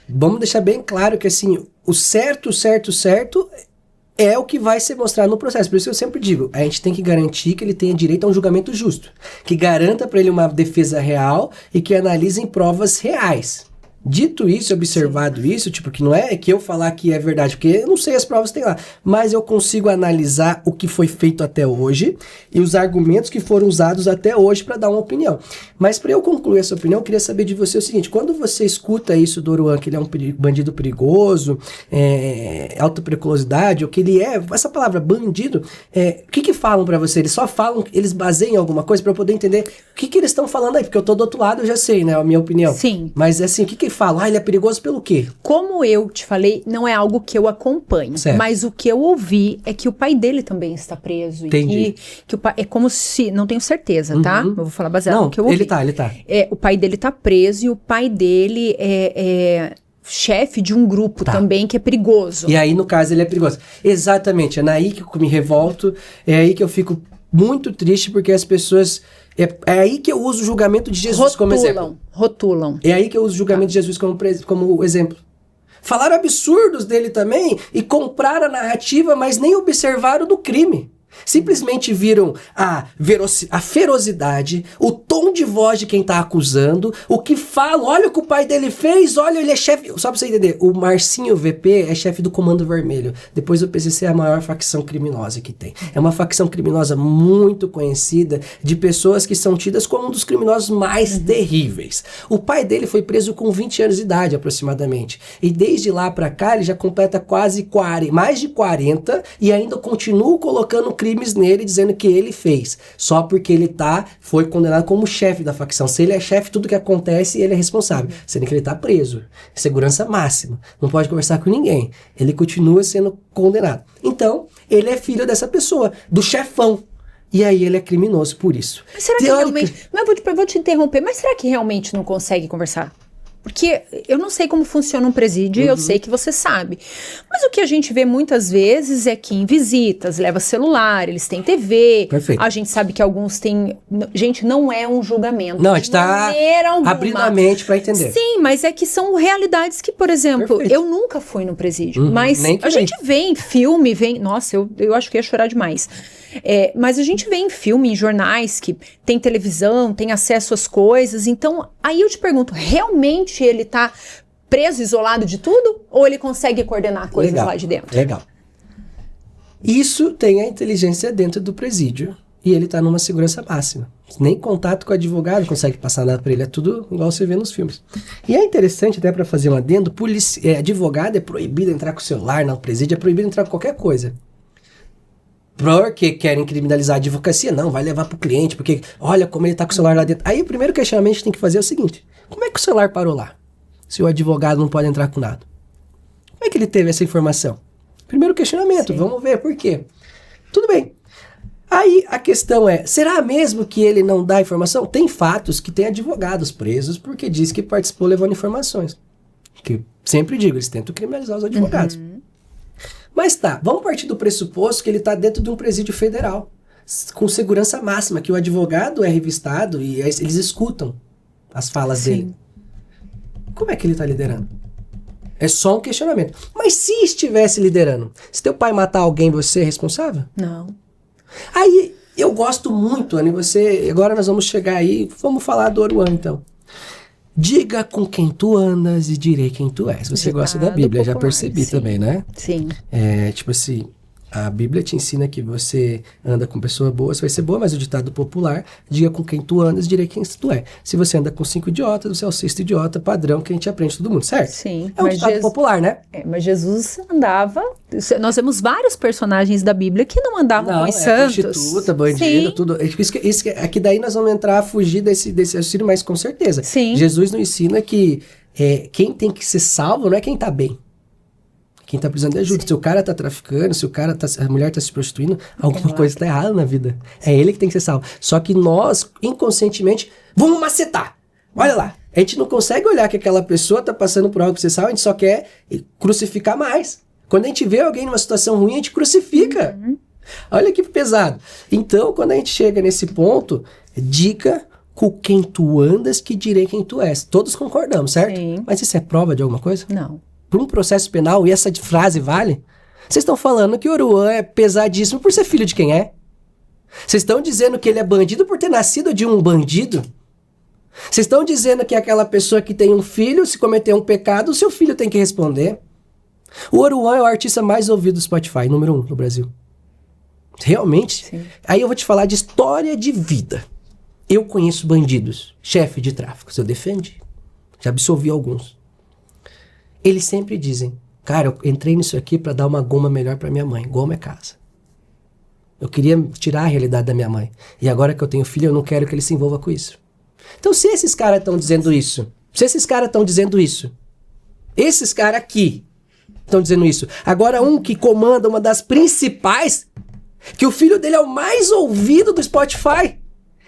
Speaker 2: Vamos deixar bem claro que, assim, o certo é o que vai ser mostrado no processo. Por isso que eu sempre digo, a gente tem que garantir que ele tenha direito a um julgamento justo, que garanta para ele uma defesa real e que analise provas reais. Dito isso, observado isso, tipo, que não é que eu falar que é verdade, porque eu não sei as provas que tem lá, mas eu consigo analisar o que foi feito até hoje e os argumentos que foram usados até hoje para dar uma opinião. Mas para eu concluir essa opinião, eu queria saber de você o seguinte: quando você escuta isso do Oruan, que ele é um bandido perigoso, alta periculosidade, ou que ele é, essa palavra bandido, o que falam para você? Eles só falam, eles baseiam em alguma coisa para eu poder entender o que eles estão falando aí, porque eu tô do outro lado, eu já sei, né, a minha opinião.
Speaker 1: Sim.
Speaker 2: Mas assim, o que fala? Ele é perigoso pelo quê?
Speaker 1: Como eu te falei, não é algo que eu acompanho.
Speaker 2: Certo.
Speaker 1: Mas o que eu ouvi é que o pai dele também está preso.
Speaker 2: Entendi.
Speaker 1: E que o pai, é como se... Não tenho certeza, tá? Eu vou falar baseado no que eu ouvi.
Speaker 2: Ele tá.
Speaker 1: O pai dele tá preso e o pai dele é chefe de um grupo também que é perigoso.
Speaker 2: E aí, no caso, ele é perigoso. Exatamente. É aí que eu me revolto. É aí que eu fico muito triste, porque as pessoas... É aí que eu uso o julgamento de Jesus como exemplo.
Speaker 1: Rotulam.
Speaker 2: É aí que eu uso o julgamento de Jesus como exemplo. Falaram absurdos dele também e compraram a narrativa, mas nem observaram do crime. Simplesmente viram a ferocidade, o tom de voz de quem tá acusando, o que fala, olha o que o pai dele fez, olha, ele é chefe... Só pra você entender, o Marcinho VP é chefe do Comando Vermelho. Depois do PCC é a maior facção criminosa que tem. É uma facção criminosa muito conhecida, de pessoas que são tidas como um dos criminosos mais terríveis. O pai dele foi preso com 20 anos de idade, aproximadamente. E desde lá pra cá, ele já completa mais de 40 e ainda continua colocando crimes nele, dizendo que ele fez, só porque ele foi condenado com como chefe da facção. Se ele é chefe, tudo que acontece, ele é responsável. Sendo que ele tá preso. Segurança máxima. Não pode conversar com ninguém. Ele continua sendo condenado. Então, ele é filho dessa pessoa, do chefão. E aí ele é criminoso por isso.
Speaker 1: Mas será que realmente... Mas vou te interromper. Mas será que realmente não consegue conversar? Porque eu não sei como funciona um presídio, eu sei que você sabe. Mas o que a gente vê muitas vezes é que em visitas, leva celular, eles têm TV.
Speaker 2: Perfeito.
Speaker 1: A gente sabe que alguns têm... Gente, não é um julgamento.
Speaker 2: Não, a gente está abrindo a mente para entender.
Speaker 1: Sim, mas é que são realidades que, por exemplo,
Speaker 2: Perfeito.
Speaker 1: eu nunca fui no presídio. Mas a gente vê em filme, nossa, eu acho que ia chorar demais. Mas a gente vê em filme, em jornais, que tem televisão, tem acesso às coisas. Então, aí eu te pergunto, realmente ele tá preso, isolado de tudo? Ou ele consegue coordenar coisas lá de dentro?
Speaker 2: Legal. Isso tem a inteligência dentro do presídio. E ele tá numa segurança máxima. Nem contato com o advogado consegue passar nada pra ele. É tudo igual você vê nos filmes. E é interessante, até para fazer um adendo, advogado é proibido entrar com o celular no presídio, é proibido entrar com qualquer coisa. Porque querem criminalizar a advocacia? Não, vai levar pro cliente, porque olha como ele tá com o celular lá dentro. Aí o primeiro questionamento que a gente tem que fazer é o seguinte: como é que o celular parou lá? Se o advogado não pode entrar com nada. Como é que ele teve essa informação? Primeiro questionamento, vamos ver por quê. Tudo bem. Aí a questão é, será mesmo que ele não dá informação? Tem fatos que tem advogados presos porque diz que participou levando informações. Que sempre digo, eles tentam criminalizar os advogados. Mas tá, vamos partir do pressuposto que ele está dentro de um presídio federal, com segurança máxima, que o advogado é revistado e eles escutam as falas dele. Como é que ele está liderando? É só um questionamento. Mas se estivesse liderando, se teu pai matar alguém, você é responsável?
Speaker 1: Não.
Speaker 2: Aí, eu gosto muito, Anny, agora nós vamos chegar aí, vamos falar do Oruan então. Diga com quem tu andas e direi quem tu és. Você gosta da Bíblia, já percebi também, né?
Speaker 1: Sim.
Speaker 2: Tipo assim, a Bíblia te ensina que você anda com pessoa boa, você vai ser boa, mas o ditado popular, diga com quem tu andas, direi quem tu é. Se você anda com 5 idiotas, você é o 6º idiota padrão que a gente aprende todo mundo, certo?
Speaker 1: Sim.
Speaker 2: É um ditado popular, né?
Speaker 1: Mas Jesus andava... Nós temos vários personagens da Bíblia que não andavam com os santos.
Speaker 2: Prostituta, bandida, tudo. Aqui daí nós vamos entrar a fugir desse raciocínio, mas com certeza.
Speaker 1: Sim.
Speaker 2: Jesus nos ensina que quem tem que ser salvo não é quem tá bem. Quem tá precisando de ajuda. Se o cara tá traficando, se a mulher tá se prostituindo, alguma coisa tá errada na vida. É ele que tem que ser salvo. Só que nós, inconscientemente, vamos macetar. Olha lá. A gente não consegue olhar que aquela pessoa tá passando por algo que você sabe, a gente só quer crucificar mais. Quando a gente vê alguém numa situação ruim, a gente crucifica. Olha que pesado. Então, quando a gente chega nesse ponto, diga com quem tu andas que direi quem tu és. Todos concordamos, certo?
Speaker 1: Sim.
Speaker 2: Mas isso é prova de alguma coisa?
Speaker 1: Não.
Speaker 2: Por um processo penal, e essa frase vale? Vocês estão falando que Oruan é pesadíssimo por ser filho de quem é? Vocês estão dizendo que ele é bandido por ter nascido de um bandido? Vocês estão dizendo que aquela pessoa que tem um filho, se cometer um pecado, o seu filho tem que responder? O Oruan é o artista mais ouvido do Spotify, número 1 no Brasil. Realmente?
Speaker 1: Sim.
Speaker 2: Aí eu vou te falar de história de vida. Eu conheço bandidos, chefe de tráfico, eu defendi. Já absolvi alguns. Eles sempre dizem, cara, eu entrei nisso aqui pra dar uma goma melhor pra minha mãe. Goma é casa. Eu queria tirar a realidade da minha mãe. E agora que eu tenho filho, eu não quero que ele se envolva com isso. Então, se esses caras estão dizendo isso, esses caras aqui estão dizendo isso. Agora, um que comanda uma das principais, que o filho dele é o mais ouvido do Spotify.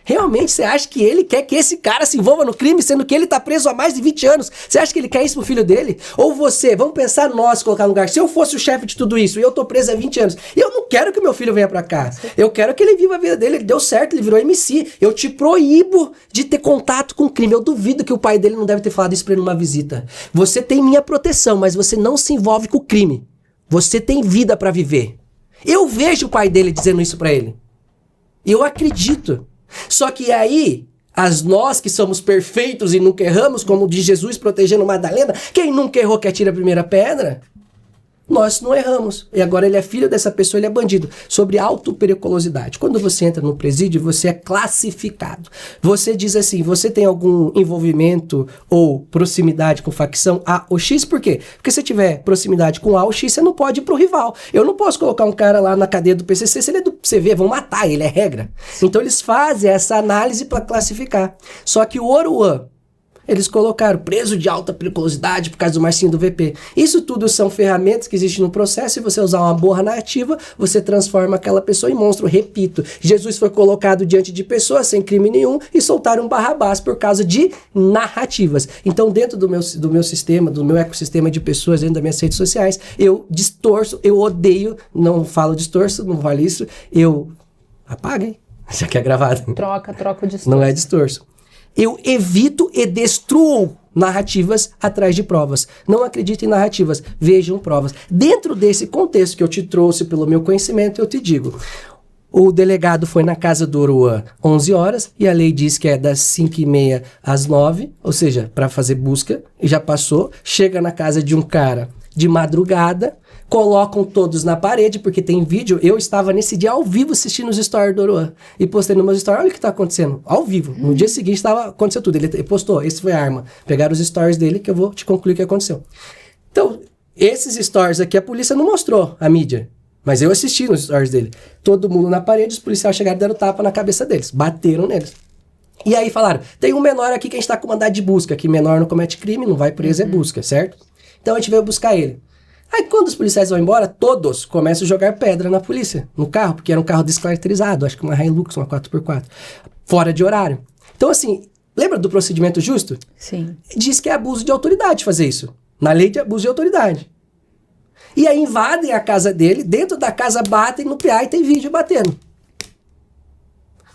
Speaker 2: Realmente, você acha que ele quer que esse cara se envolva no crime, sendo que ele tá preso há mais de 20 anos? Você acha que ele quer isso pro filho dele? Ou você, vamos pensar nós, colocar no lugar, se eu fosse o chefe de tudo isso e eu tô preso há 20 anos, eu não quero que meu filho venha pra cá. Eu quero que ele viva a vida dele, ele deu certo, ele virou MC. Eu te proíbo de ter contato com o crime. Eu duvido que o pai dele não deve ter falado isso pra ele numa visita. Você tem minha proteção, mas você não se envolve com o crime. Você tem vida pra viver. Eu vejo o pai dele dizendo isso pra ele. Eu acredito. Só que aí, nós que somos perfeitos e nunca erramos, como diz Jesus protegendo Madalena, quem nunca errou que atira a primeira pedra? Nós não erramos. E agora ele é filho dessa pessoa, ele é bandido. Sobre autopericulosidade. Quando você entra no presídio, você é classificado. Você diz assim, você tem algum envolvimento ou proximidade com facção A ou X? Por quê? Porque se tiver proximidade com A ou X, você não pode ir pro rival. Eu não posso colocar um cara lá na cadeia do PCC, se ele é do CV, vão matar, ele é regra. Então eles fazem essa análise para classificar. Só que o Oruan, eles colocaram preso de alta periculosidade por causa do Marcinho do VP. Isso tudo são ferramentas que existem no processo. Se você usar uma boa narrativa, você transforma aquela pessoa em monstro. Repito, Jesus foi colocado diante de pessoas sem crime nenhum e soltaram Barrabás por causa de narrativas. Então, dentro do meu sistema, do meu ecossistema de pessoas, dentro das minhas redes sociais, eu distorço, eu odeio, não falo distorço, não vale isso, eu apaguem, já que é gravado.
Speaker 1: Troca o distorço.
Speaker 2: Não é distorço. Eu evito e destruo narrativas atrás de provas. Não acredito em narrativas, vejam provas. Dentro desse contexto que eu te trouxe pelo meu conhecimento, eu te digo, o delegado foi na casa do Oruan 11 horas e a lei diz que é das 5h30 às 9, ou seja, para fazer busca, e já passou, chega na casa de um cara de madrugada, colocam todos na parede, porque tem vídeo. Eu estava nesse dia ao vivo assistindo os stories do Oruan e postei nos meus stories, olha o que está acontecendo, ao vivo. No dia seguinte aconteceu tudo, ele postou, esse foi a arma. Pegaram os stories dele que eu vou te concluir o que aconteceu. Então, esses stories aqui a polícia não mostrou, a mídia, mas eu assisti nos stories dele. Todo mundo na parede, os policiais chegaram e deram tapa na cabeça deles, bateram neles. E aí falaram, tem um menor aqui que a gente está com mandado de busca, que menor não comete crime, não vai preso, é busca, certo? Então a gente veio buscar ele. Aí quando os policiais vão embora, todos começam a jogar pedra na polícia, no carro, porque era um carro descaracterizado, acho que uma Hilux, uma 4x4, fora de horário. Então assim, lembra do procedimento justo?
Speaker 1: Sim.
Speaker 2: Diz que é abuso de autoridade fazer isso, na lei de abuso de autoridade. E aí invadem a casa dele, dentro da casa batem no PA e tem vídeo batendo.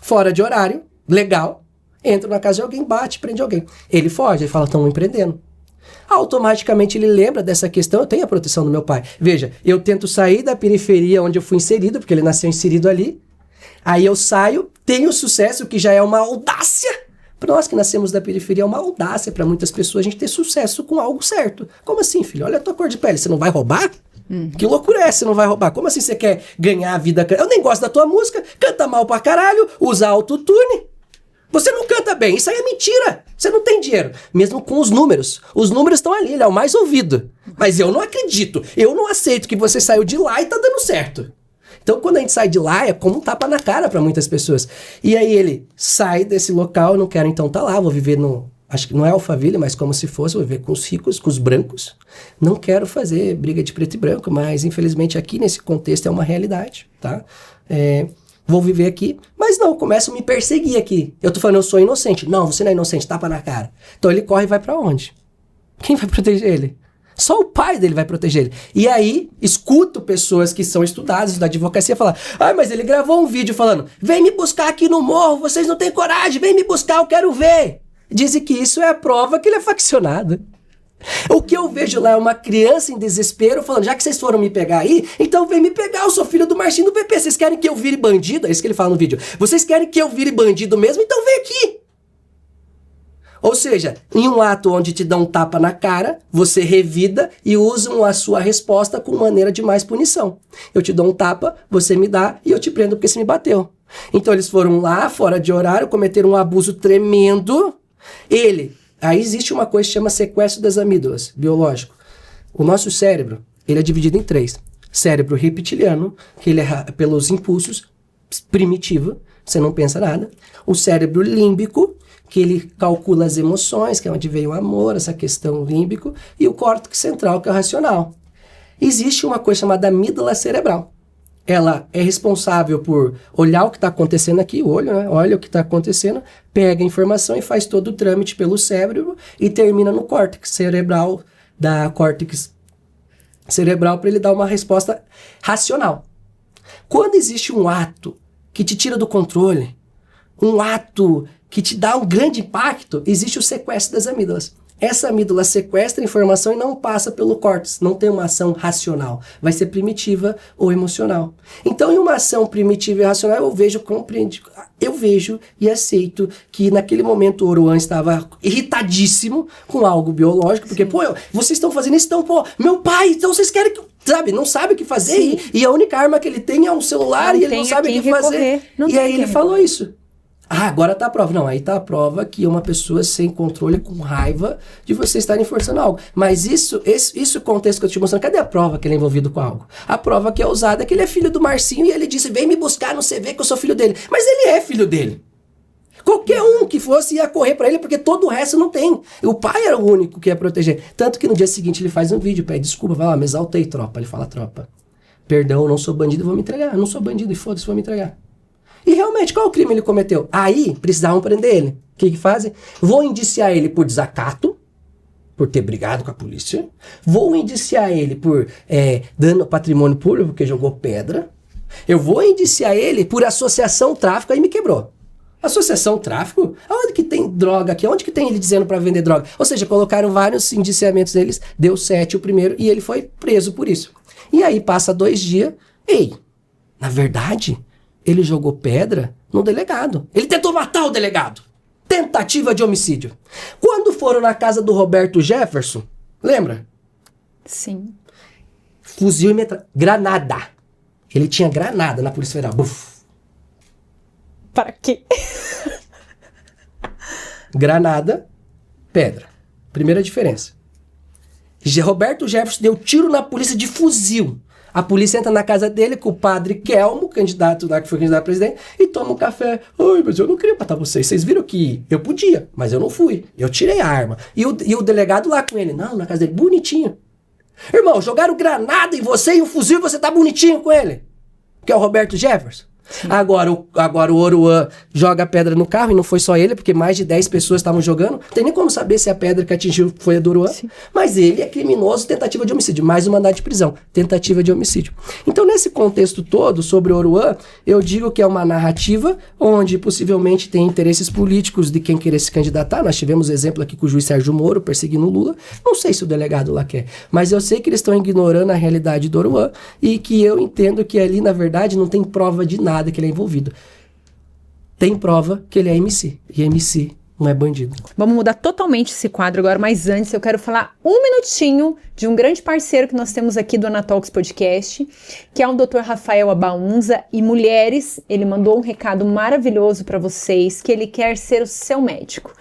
Speaker 2: Fora de horário, legal, entra na casa de alguém, bate, prende alguém. Ele foge, ele fala, estão me prendendo. Automaticamente ele lembra dessa questão, eu tenho a proteção do meu pai. Veja, eu tento sair da periferia onde eu fui inserido, porque ele nasceu inserido ali. Aí eu saio, tenho sucesso, que já é uma audácia. Para nós que nascemos da periferia, é uma audácia para muitas pessoas a gente ter sucesso com algo certo. Como assim, filho? Olha a tua cor de pele, você não vai roubar? Que loucura é essa, você não vai roubar? Como assim você quer ganhar a vida? Eu nem gosto da tua música, canta mal pra caralho, usa autotune. Você não canta bem, isso aí é mentira. Você não tem dinheiro. Mesmo com os números. Os números estão ali, ele é o mais ouvido. Mas eu não acredito. Eu não aceito que você saiu de lá e tá dando certo. Então, quando a gente sai de lá, é como um tapa na cara para muitas pessoas. E aí ele sai desse local, eu não quero então tá lá, vou viver no... Acho que não é Alphaville, mas como se fosse, vou viver com os ricos, com os brancos. Não quero fazer briga de preto e branco, mas infelizmente aqui nesse contexto é uma realidade, tá? Vou viver aqui, mas não, começam a me perseguir aqui. Eu tô falando, eu sou inocente. Não, você não é inocente, tapa na cara. Então ele corre e vai pra onde? Quem vai proteger ele? Só o pai dele vai proteger ele. E aí, escuto pessoas que são estudadas da advocacia falar, mas ele gravou um vídeo falando, vem me buscar aqui no morro, vocês não têm coragem, vem me buscar, eu quero ver. Dizem que isso é a prova que ele é faccionado. O que eu vejo lá é uma criança em desespero falando, já que vocês foram me pegar aí, então vem me pegar, eu sou filho do Marcinho do VP, vocês querem que eu vire bandido? É isso que ele fala no vídeo. Vocês querem que eu vire bandido mesmo? Então vem aqui. Ou seja, em um ato onde te dão um tapa na cara, você revida e usam a sua resposta com maneira de mais punição. Eu te dou um tapa, você me dá e eu te prendo porque você me bateu. Então eles foram lá, fora de horário, cometeram um abuso tremendo. Aí existe uma coisa que chama sequestro das amígdalas, biológico. O nosso cérebro, ele é dividido em 3. Cérebro reptiliano, que ele é pelos impulsos, primitivo, você não pensa nada. O cérebro límbico, que ele calcula as emoções, que é onde veio o amor, essa questão límbico. E o córtex central, que é o racional. Existe uma coisa chamada amígdala cerebral. Ela é responsável por olhar o que está acontecendo aqui, o olho, né? Olha o que está acontecendo, pega a informação e faz todo o trâmite pelo cérebro e termina no córtex cerebral, da córtex cerebral para ele dar uma resposta racional. Quando existe um ato que te tira do controle, um ato que te dá um grande impacto, existe o sequestro das amígdalas. Essa amígdala sequestra a informação e não passa pelo córtex, não tem uma ação racional, vai ser primitiva ou emocional. Então, em uma ação primitiva e racional, eu vejo e aceito que naquele momento o Oruan estava irritadíssimo com algo biológico, porque, vocês estão fazendo isso, então, meu pai, então vocês querem que... sabe, não sabe o que fazer. E a única arma que ele tem é um celular e ele não sabe o que fazer. E aí ele falou isso. Agora tá a prova. Não, aí tá a prova que é uma pessoa sem controle, com raiva de você estarem forçando algo. Mas isso contexto que eu te mostrando, cadê a prova que ele é envolvido com algo? A prova que é usada é que ele é filho do Marcinho e ele disse, vem me buscar no CV que eu sou filho dele. Mas ele é filho dele. Qualquer um que fosse ia correr pra ele, porque todo o resto não tem. O pai era o único que ia proteger. Tanto que no dia seguinte ele faz um vídeo, pede desculpa, vai lá, me exaltei, tropa. Ele fala, tropa, perdão, eu não sou bandido, vou me entregar. Eu não sou bandido e foda-se, vou me entregar. E realmente, qual o crime ele cometeu? Aí, precisavam prender ele. O que fazem? Vou indiciar ele por desacato, por ter brigado com a polícia. Vou indiciar ele por dano ao patrimônio público, porque jogou pedra. Eu vou indiciar ele por associação tráfico, aí me quebrou. Associação tráfico? Aonde que tem droga aqui? Onde que tem ele dizendo pra vender droga? Ou seja, colocaram vários indiciamentos deles, deu 7 o primeiro, e ele foi preso por isso. E aí, passa 2 dias, na verdade... ele jogou pedra no delegado. Ele tentou matar o delegado. Tentativa de homicídio. Quando foram na casa do Roberto Jefferson, lembra?
Speaker 1: Sim.
Speaker 2: Fuzil e granada. Ele tinha granada na Polícia Federal. Buf.
Speaker 1: Para quê?
Speaker 2: Granada, pedra. Primeira diferença. Roberto Jefferson deu tiro na polícia de fuzil. A polícia entra na casa dele com o padre Kelmo, candidato lá que foi candidato a presidente, e toma um café. Ai, mas eu não queria matar vocês. Vocês viram que eu podia, mas eu não fui. Eu tirei a arma. E o delegado lá com ele. Não, na casa dele, bonitinho. Irmão, jogaram granada em você e o fuzil, você tá bonitinho com ele. Que é o Roberto Jefferson. Agora o Oruan joga pedra no carro, e não foi só ele, porque mais de 10 pessoas estavam jogando. Não tem nem como saber se a pedra que atingiu foi a do Oruan. Sim. Mas ele é criminoso, tentativa de homicídio. Mais um mandado de prisão, tentativa de homicídio. Então, nesse contexto todo, sobre o Oruan, eu digo que é uma narrativa onde possivelmente tem interesses políticos de quem querer se candidatar. Nós tivemos exemplo aqui com o juiz Sérgio Moro perseguindo o Lula. Não sei se o delegado lá quer, mas eu sei que eles estão ignorando a realidade do Oruan, e que eu entendo que ali, na verdade, não tem prova de nada que ele é envolvido. Tem prova que ele é MC. E MC não é bandido.
Speaker 1: Vamos mudar totalmente esse quadro agora, mas antes eu quero falar um minutinho de um grande parceiro que nós temos aqui do Anatalks Podcast, que é o Dr. Rafael Abaunza. E mulheres, ele mandou um recado maravilhoso para vocês, que ele quer ser o seu médico.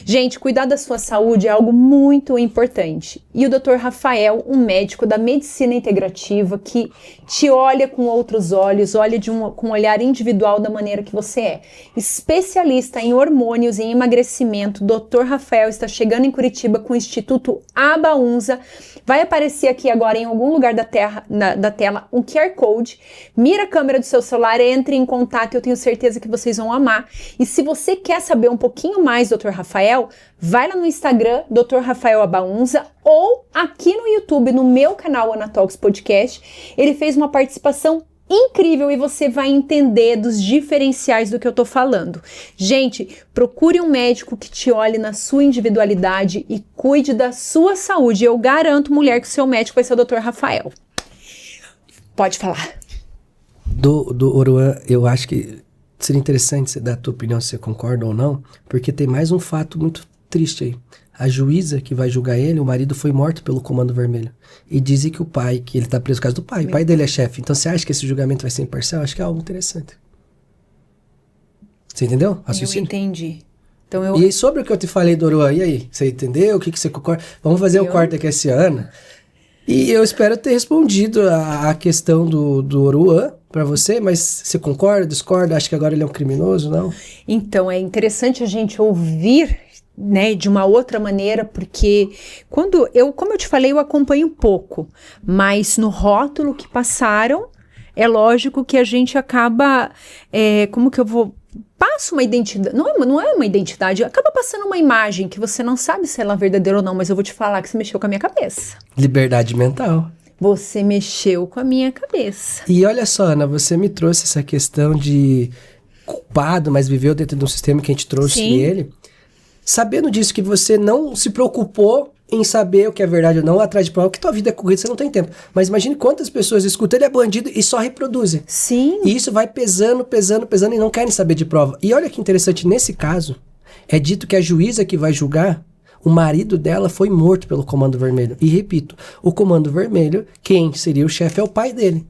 Speaker 1: Gente, cuidar da sua saúde é algo muito importante. E o Dr. Rafael, um médico da medicina integrativa, que te olha com outros olhos, olha com um olhar individual da maneira que você é. Especialista em hormônios e em emagrecimento, Dr. Rafael está chegando em Curitiba com o Instituto Abaunza. Vai aparecer aqui agora em algum lugar da tela um QR Code. Mira a câmera do seu celular, entre em contato, eu tenho certeza que vocês vão amar. E se você quer saber um pouquinho mais do Dr. Rafael, vai lá no Instagram, Dr. Rafael Abaunza, ou aqui no YouTube, no meu canal Anatalks Podcast. Ele fez uma participação incrível e você vai entender dos diferenciais do que eu tô falando. Gente, procure um médico que te olhe na sua individualidade e cuide da sua saúde. Eu garanto, mulher, que o seu médico vai ser o Dr. Rafael. Pode falar.
Speaker 2: Do Oruan, eu acho que seria interessante você dar a tua opinião, se você concorda ou não, porque tem mais um fato muito triste aí. A juíza que vai julgar ele, o marido foi morto pelo Comando Vermelho. E dizem que o pai, que ele tá preso por causa do pai. O pai dele é chefe. Então você acha que esse julgamento vai ser imparcial? Acho que é algo interessante. Você entendeu?
Speaker 1: Eu entendi. Então
Speaker 2: E sobre o que eu te falei do Oruan, e aí? Você entendeu? O que você concorda? Vamos fazer o corte aqui esse ano. E eu espero ter respondido a questão do Oruan pra você, mas você concorda, discorda? Acha que agora ele é um criminoso, não?
Speaker 1: Então, é interessante a gente ouvir, né, de uma outra maneira, porque como eu te falei, eu acompanho pouco, mas no rótulo que passaram, é lógico que a gente acaba, passa uma identidade, não é uma identidade, acaba passando uma imagem que você não sabe se ela é verdadeira ou não, mas eu vou te falar que você mexeu com a minha cabeça.
Speaker 2: Liberdade mental.
Speaker 1: Você mexeu com a minha cabeça.
Speaker 2: E olha só, Ana, você me trouxe essa questão de culpado, mas viveu dentro de um sistema que a gente trouxe ele. Sabendo disso, que você não se preocupou em saber o que é verdade ou não, atrás de prova, que tua vida é corrida, você não tem tempo. Mas imagine quantas pessoas escutam, ele é bandido e só reproduzem.
Speaker 1: Sim.
Speaker 2: E isso vai pesando e não querem saber de prova. E olha que interessante, nesse caso, é dito que a juíza que vai julgar, O marido dela foi morto pelo Comando Vermelho. E repito, o Comando Vermelho, quem seria o chefe é o pai dele.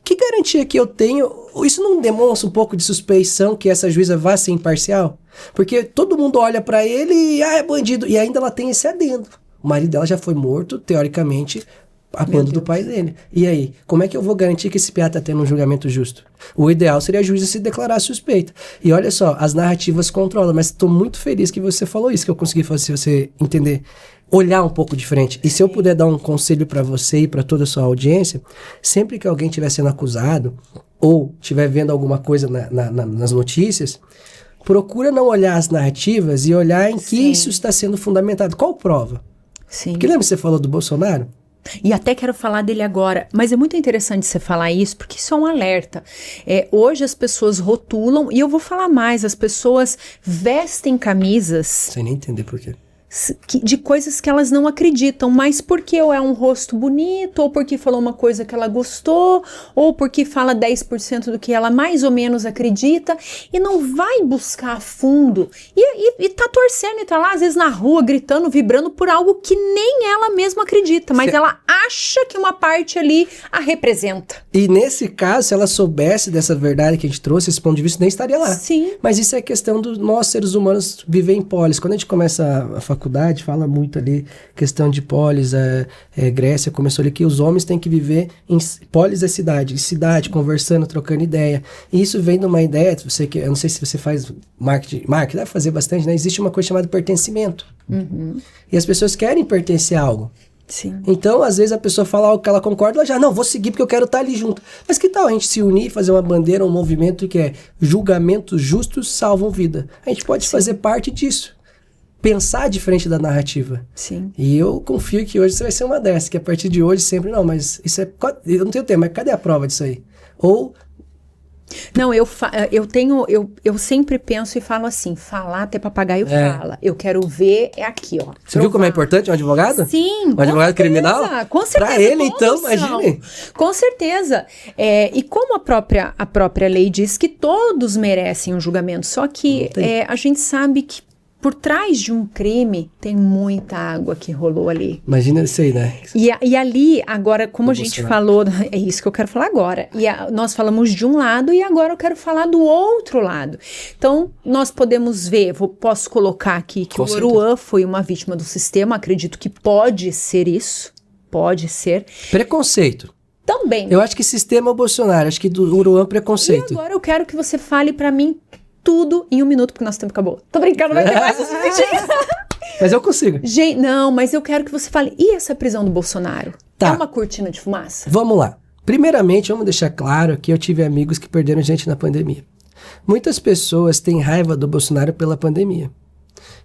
Speaker 2: Que garantia que eu tenho? Isso não demonstra um pouco de suspeição que essa juíza vá ser imparcial? Porque todo mundo olha pra ele e, é bandido. E ainda ela tem esse adendo. O marido dela já foi morto, teoricamente, a mando do pai dele. E aí, como é que eu vou garantir que esse piá tá tendo um julgamento justo? O ideal seria a juíza se declarar suspeita. E olha só, as narrativas controlam, mas estou muito feliz que você falou isso, que eu consegui fazer você entender, olhar um pouco diferente. E se eu puder dar um conselho para você e para toda a sua audiência, sempre que alguém estiver sendo acusado ou estiver vendo alguma coisa nas notícias, procura não olhar as narrativas e olhar em que isso está sendo fundamentado. Qual prova?
Speaker 1: Sim.
Speaker 2: Porque lembra que você falou do Bolsonaro?
Speaker 1: E até quero falar dele agora, mas é muito interessante você falar isso, porque isso é um alerta. Hoje as pessoas rotulam, e eu vou falar mais, as pessoas vestem camisas...
Speaker 2: Sem nem entender por quê.
Speaker 1: De coisas que elas não acreditam, mas porque ou é um rosto bonito, ou porque falou uma coisa que ela gostou, ou porque fala 10% do que ela mais ou menos acredita, e não vai buscar a fundo, e tá torcendo, e tá lá às vezes na rua, gritando, vibrando por algo que nem ela mesma acredita, mas ela acha que uma parte ali a representa.
Speaker 2: E nesse caso, se ela soubesse dessa verdade que a gente trouxe, esse ponto de vista, nem estaria lá.
Speaker 1: Sim.
Speaker 2: Mas isso é questão do nós, seres humanos, viver em polis. Quando a gente começa a faculdade, fala muito ali, questão de polis, Grécia começou ali que os homens têm que viver em polis é cidade, conversando, trocando ideia. E isso vem de uma ideia, eu não sei se você faz marketing, deve fazer bastante, né? Existe uma coisa chamada pertencimento.
Speaker 1: Uhum.
Speaker 2: E as pessoas querem pertencer a algo.
Speaker 1: Sim.
Speaker 2: Então, às vezes a pessoa fala algo que ela concorda, ela já, não, vou seguir porque eu quero estar ali junto. Mas que tal a gente se unir e fazer uma bandeira, um movimento que é julgamentos justos salvam vida? A gente pode fazer parte disso. Pensar diferente da narrativa.
Speaker 1: Sim.
Speaker 2: E eu confio que hoje você vai ser uma dessas, que a partir de hoje sempre, não, mas isso é, eu não tenho tempo, mas cadê a prova disso aí? Ou...
Speaker 1: Não, eu sempre penso e falo assim, falar até papagaio fala. Eu quero ver, é aqui, ó.
Speaker 2: Você viu como é importante um advogado?
Speaker 1: Sim,
Speaker 2: um advogado criminal?
Speaker 1: Com certeza.
Speaker 2: Pra ele, então, imagine.
Speaker 1: Com certeza. E como a própria lei diz que todos merecem um julgamento, só que a gente sabe que por trás de um crime tem muita água que rolou ali.
Speaker 2: Imagina isso aí, né?
Speaker 1: E ali, agora, como a gente falou, é isso que eu quero falar agora. Nós falamos de um lado e agora eu quero falar do outro lado. Então, nós podemos ver, posso colocar aqui que o Oruan foi uma vítima do sistema, acredito que pode ser isso, pode ser.
Speaker 2: Preconceito.
Speaker 1: Também.
Speaker 2: Eu acho que sistema é o Bolsonaro, acho que do Oruan preconceito.
Speaker 1: E agora eu quero que você fale pra mim tudo em 1 minuto, porque nosso tempo acabou. Tô brincando, vai ter mais uns minutinhos.
Speaker 2: Mas eu consigo.
Speaker 1: Gente, não, mas eu quero que você fale. E essa prisão do Bolsonaro?
Speaker 2: Tá.
Speaker 1: É uma cortina de fumaça?
Speaker 2: Vamos lá. Primeiramente, vamos deixar claro que eu tive amigos que perderam gente na pandemia. Muitas pessoas têm raiva do Bolsonaro pela pandemia.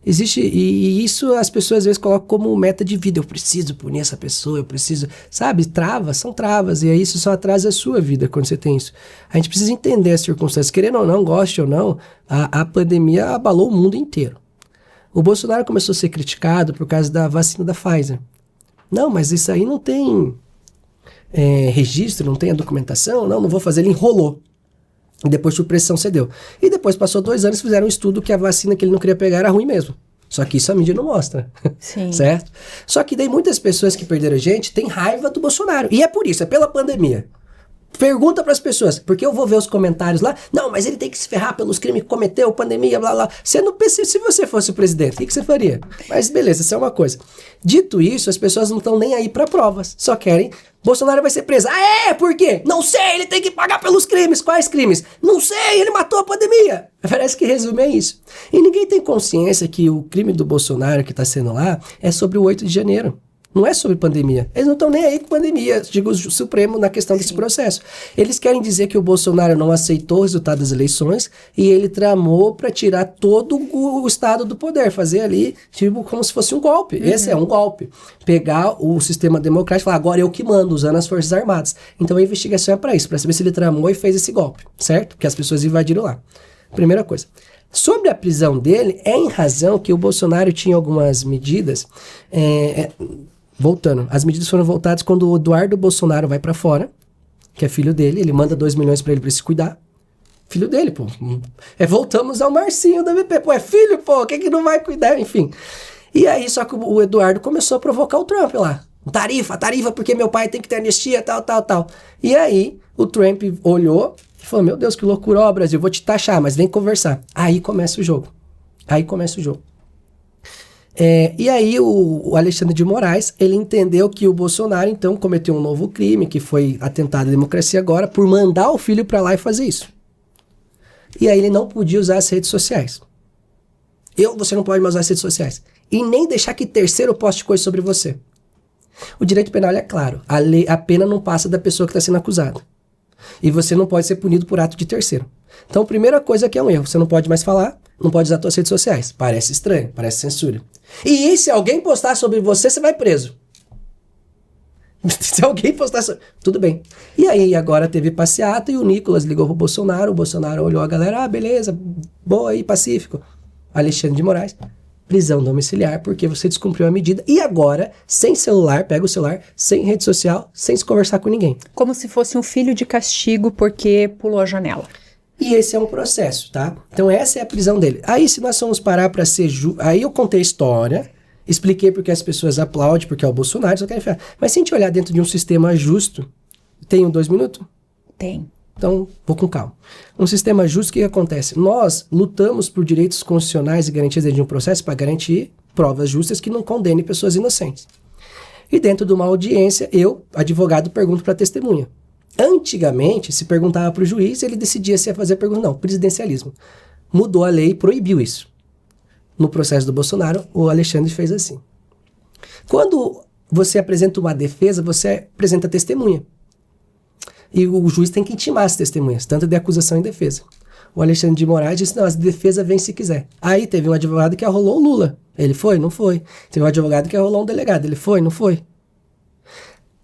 Speaker 2: Existe, e isso as pessoas às vezes colocam como meta de vida. Eu preciso punir essa pessoa, eu preciso... Sabe, são travas. E aí isso só atrasa a sua vida quando você tem isso. A gente precisa entender as circunstâncias. Querendo ou não, goste ou não, a pandemia abalou o mundo inteiro. O Bolsonaro começou a ser criticado por causa da vacina da Pfizer. Não, mas isso aí não tem registro, não tem a documentação. Não vou fazer. Ele enrolou. E depois por pressão cedeu. E depois passou 2 anos e fizeram um estudo que a vacina que ele não queria pegar era ruim mesmo. Só que isso a mídia não mostra.
Speaker 1: Sim.
Speaker 2: Certo? Só que daí muitas pessoas que perderam gente têm raiva do Bolsonaro. E é por isso, é pela pandemia. Pergunta pras pessoas, porque eu vou ver os comentários lá. Não, mas ele tem que se ferrar pelos crimes que cometeu, pandemia, blá blá. Se você fosse o presidente, o que você faria? Mas beleza, isso é uma coisa. Dito isso, as pessoas não estão nem aí pra provas. Só querem, Bolsonaro vai ser preso. Por quê? Não sei, ele tem que pagar pelos crimes. Quais crimes? Não sei, ele matou a pandemia. Parece que resume é isso. E ninguém tem consciência que o crime do Bolsonaro que tá sendo lá é sobre o 8 de janeiro. Não é sobre pandemia. Eles não estão nem aí com pandemia, digo o Supremo na questão desse processo. Eles querem dizer que o Bolsonaro não aceitou o resultado das eleições e ele tramou para tirar todo o Estado do poder, fazer ali tipo como se fosse um golpe. Esse é um golpe. Pegar o sistema democrático e falar, agora eu que mando, usando as Forças Armadas. Então a investigação é para isso, para saber se ele tramou e fez esse golpe, certo? Porque as pessoas invadiram lá. Primeira coisa. Sobre a prisão dele, é em razão que o Bolsonaro tinha algumas medidas... Voltando, as medidas foram voltadas quando o Eduardo Bolsonaro vai pra fora, que é filho dele, ele manda 2 milhões pra ele pra se cuidar. Filho dele, pô. Voltamos ao Marcinho da VP, pô, é filho, pô, quem que não vai cuidar? Enfim. E aí, só que o Eduardo começou a provocar o Trump lá. Tarifa, porque meu pai tem que ter anistia, tal. E aí, o Trump olhou e falou, meu Deus, que loucura, ó, Brasil, vou te taxar, mas vem conversar. Aí começa o jogo. E aí, o Alexandre de Moraes, ele entendeu que o Bolsonaro, então, cometeu um novo crime, que foi atentado à democracia agora, por mandar o filho pra lá e fazer isso. E aí, ele não podia usar as redes sociais. Você não pode mais usar as redes sociais. E nem deixar que terceiro poste coisa sobre você. O direito penal é claro. A pena não passa da pessoa que está sendo acusada. E você não pode ser punido por ato de terceiro. Então, a primeira coisa que é um erro. Você não pode mais falar, não pode usar suas redes sociais. Parece estranho, parece censura. E se alguém postar sobre você, você vai preso. Se alguém postar sobre... Tudo bem. E aí, agora teve passeata e o Nicolas ligou pro Bolsonaro. O Bolsonaro olhou a galera. Beleza, boa aí, pacífico. Alexandre de Moraes, prisão domiciliar, porque você descumpriu a medida. E agora, sem celular, pega o celular, sem rede social, sem se conversar com ninguém.
Speaker 1: Como se fosse um filho de castigo porque pulou a janela.
Speaker 2: E esse é um processo, tá? Então essa é a prisão dele. Aí se nós formos parar pra ser aí eu contei a história, expliquei porque as pessoas aplaudem, porque é o Bolsonaro, só querem falar. Mas se a gente olhar dentro de um sistema justo, tenho 2 minutos?
Speaker 1: Tem.
Speaker 2: Então, vou com calma. Um sistema justo, o que acontece? Nós lutamos por direitos constitucionais e garantias dentro de um processo para garantir provas justas que não condenem pessoas inocentes. E dentro de uma audiência, eu, advogado, pergunto para a testemunha. Antigamente, se perguntava para o juiz, ele decidia se ia fazer a pergunta. Não, presidencialismo. Mudou a lei e proibiu isso. No processo do Bolsonaro, o Alexandre fez assim. Quando você apresenta uma defesa, você apresenta a testemunha. E o juiz tem que intimar as testemunhas, tanto de acusação e defesa. O Alexandre de Moraes disse, não, a defesa vem se quiser. Aí teve um advogado que arrolou o Lula. Ele foi? Não foi. Teve um advogado que arrolou um delegado. Ele foi? Não foi.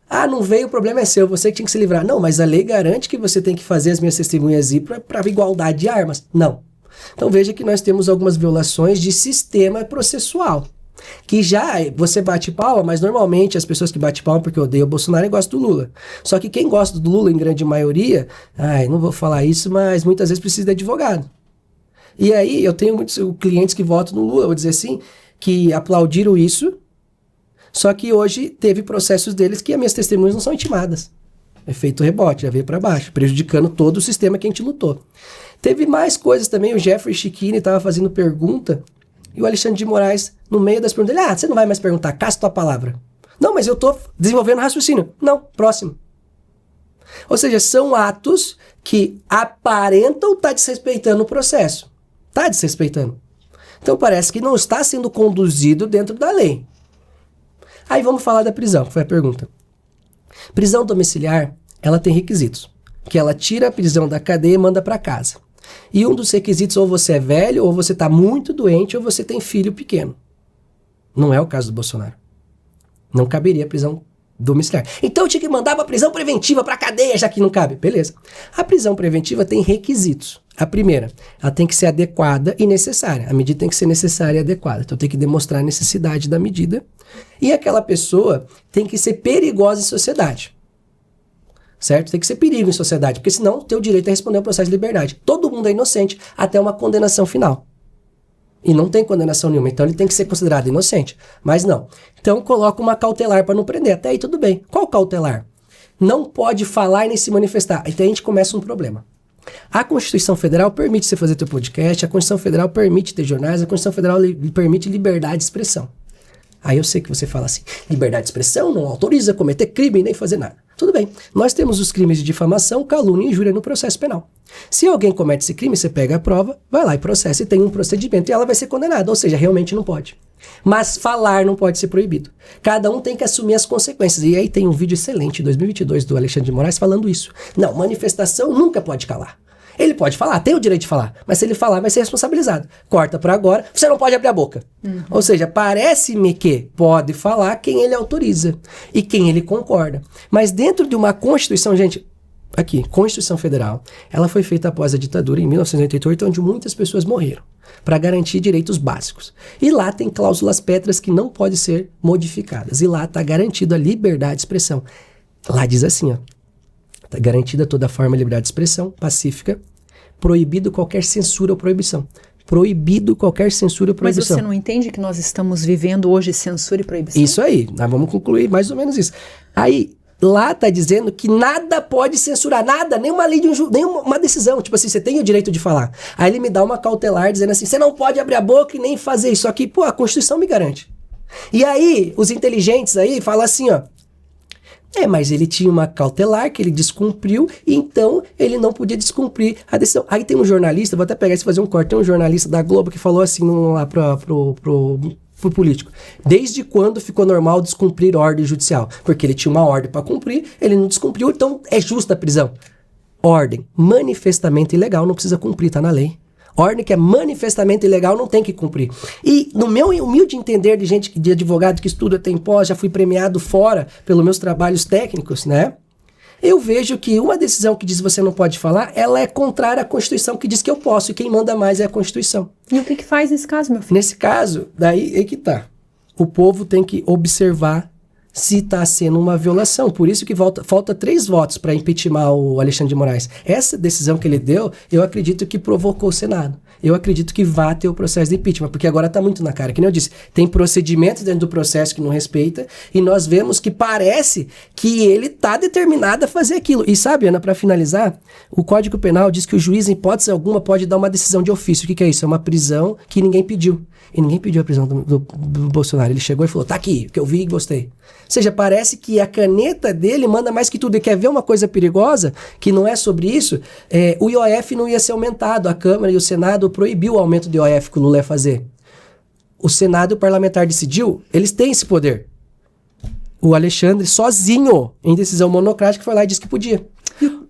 Speaker 2: Ah, não veio, o problema é seu, você que tinha que se livrar. Não, mas a lei garante que você tem que fazer as minhas testemunhas ir para igualdade de armas. Não. Então veja que nós temos algumas violações de sistema processual. Que já você bate palma, mas normalmente as pessoas que batem palma porque odeiam o Bolsonaro e gostam do Lula. Só que quem gosta do Lula, em grande maioria, não vou falar isso, mas muitas vezes precisa de advogado. E aí eu tenho muitos clientes que votam no Lula, vou dizer assim, que aplaudiram isso, só que hoje teve processos deles que as minhas testemunhas não são intimadas. Efeito rebote, já veio para baixo, prejudicando todo o sistema que a gente lutou. Teve mais coisas também, o Jeffrey Chiquini estava fazendo pergunta, e o Alexandre de Moraes, no meio das perguntas, ele, você não vai mais perguntar, caça tua palavra. Não, mas eu tô desenvolvendo raciocínio. Não, próximo. Ou seja, são atos que aparentam estar desrespeitando o processo. Está desrespeitando. Então parece que não está sendo conduzido dentro da lei. Aí vamos falar da prisão, que foi a pergunta. Prisão domiciliar, ela tem requisitos. Que ela tira a prisão da cadeia e manda para casa. E um dos requisitos, ou você é velho, ou você está muito doente, ou você tem filho pequeno. Não é o caso do Bolsonaro. Não caberia prisão domiciliar. Então eu tinha que mandar uma prisão preventiva para a cadeia, já que não cabe. Beleza. A prisão preventiva tem requisitos. A primeira, ela tem que ser adequada e necessária. A medida tem que ser necessária e adequada. Então tem que demonstrar a necessidade da medida. E aquela pessoa tem que ser perigosa em sociedade. Certo? Tem que ser perigo em sociedade, porque senão tem o direito a responder ao processo de liberdade. Todo mundo é inocente até uma condenação final. E não tem condenação nenhuma, então ele tem que ser considerado inocente. Mas não. Então coloca uma cautelar para não prender. Até aí tudo bem. Qual cautelar? Não pode falar nem se manifestar. Então a gente começa um problema. A Constituição Federal permite você fazer teu podcast, a Constituição Federal permite ter jornais, a Constituição Federal permite liberdade de expressão. Aí eu sei que você fala assim, liberdade de expressão não autoriza cometer crime nem fazer nada. Tudo bem, nós temos os crimes de difamação, calúnia e injúria no processo penal. Se alguém comete esse crime, você pega a prova, vai lá e processa e tem um procedimento e ela vai ser condenada, ou seja, realmente não pode. Mas falar não pode ser proibido. Cada um tem que assumir as consequências. E aí tem um vídeo excelente, 2022, do Alexandre de Moraes falando isso. Não, manifestação nunca pode calar. Ele pode falar, tem o direito de falar, mas se ele falar vai ser responsabilizado. Corta para agora, você não pode abrir a boca. Ou seja, parece-me que pode falar quem ele autoriza e quem ele concorda. Mas dentro de uma Constituição, gente, aqui, Constituição Federal, ela foi feita após a ditadura em 1988, onde muitas pessoas morreram para garantir direitos básicos. E lá tem cláusulas pétreas que não podem ser modificadas. E lá está garantida a liberdade de expressão. Lá diz assim, ó. Está garantida toda forma de liberdade de expressão pacífica, proibido qualquer censura ou proibição. proibido qualquer censura e
Speaker 1: Mas
Speaker 2: proibição.
Speaker 1: você não entende que nós estamos vivendo hoje censura e proibição?
Speaker 2: Isso aí, nós vamos concluir mais ou menos isso. Aí, lá tá dizendo que nada pode censurar, nada, nenhuma lei nenhuma decisão. Tipo assim, você tem o direito de falar. Aí ele me dá uma cautelar dizendo assim, você não pode abrir a boca e nem fazer isso. Só que, pô, a Constituição me garante. E aí, os inteligentes aí falam assim, ó, mas ele tinha uma cautelar que ele descumpriu, então ele não podia descumprir a decisão. Aí tem um jornalista, vou até pegar isso e fazer um corte, tem um jornalista da Globo que falou assim lá pro político. Desde quando ficou normal descumprir ordem judicial? Porque ele tinha uma ordem para cumprir, ele não descumpriu, então é justa a prisão. Ordem manifestamente ilegal não precisa cumprir, tá na lei. Ordem que é manifestamente ilegal não tem que cumprir. E no meu humilde entender de advogado que estuda, tem pós, já fui premiado fora pelos meus trabalhos técnicos, né? Eu vejo que uma decisão que diz você não pode falar, ela é contrária à Constituição que diz que eu posso, e quem manda mais é a Constituição.
Speaker 1: E o que faz nesse caso, meu filho?
Speaker 2: Nesse caso, daí é que tá. O povo tem que observar se está sendo uma violação. Por isso que falta 3 votos para impeachment o Alexandre de Moraes. Essa decisão que ele deu, eu acredito que provocou o Senado. Eu acredito que vai ter o processo de impeachment, porque agora está muito na cara. Que nem eu disse, tem procedimentos dentro do processo que não respeita, e nós vemos que parece que ele está determinado a fazer aquilo. E sabe, Ana, para finalizar, o Código Penal diz que o juiz, em hipótese alguma, pode dar uma decisão de ofício. O que é isso? É uma prisão que ninguém pediu. E ninguém pediu a prisão do Bolsonaro. Ele chegou e falou, tá aqui, o que eu vi e gostei. Ou seja, parece que a caneta dele manda mais que tudo. E quer ver uma coisa perigosa, que não é sobre isso? O IOF não ia ser aumentado. A Câmara e o Senado proibiu o aumento do IOF que o Lula ia fazer. O Senado e o parlamentar decidiu, eles têm esse poder. O Alexandre, sozinho, em decisão monocrática, foi lá e disse que podia.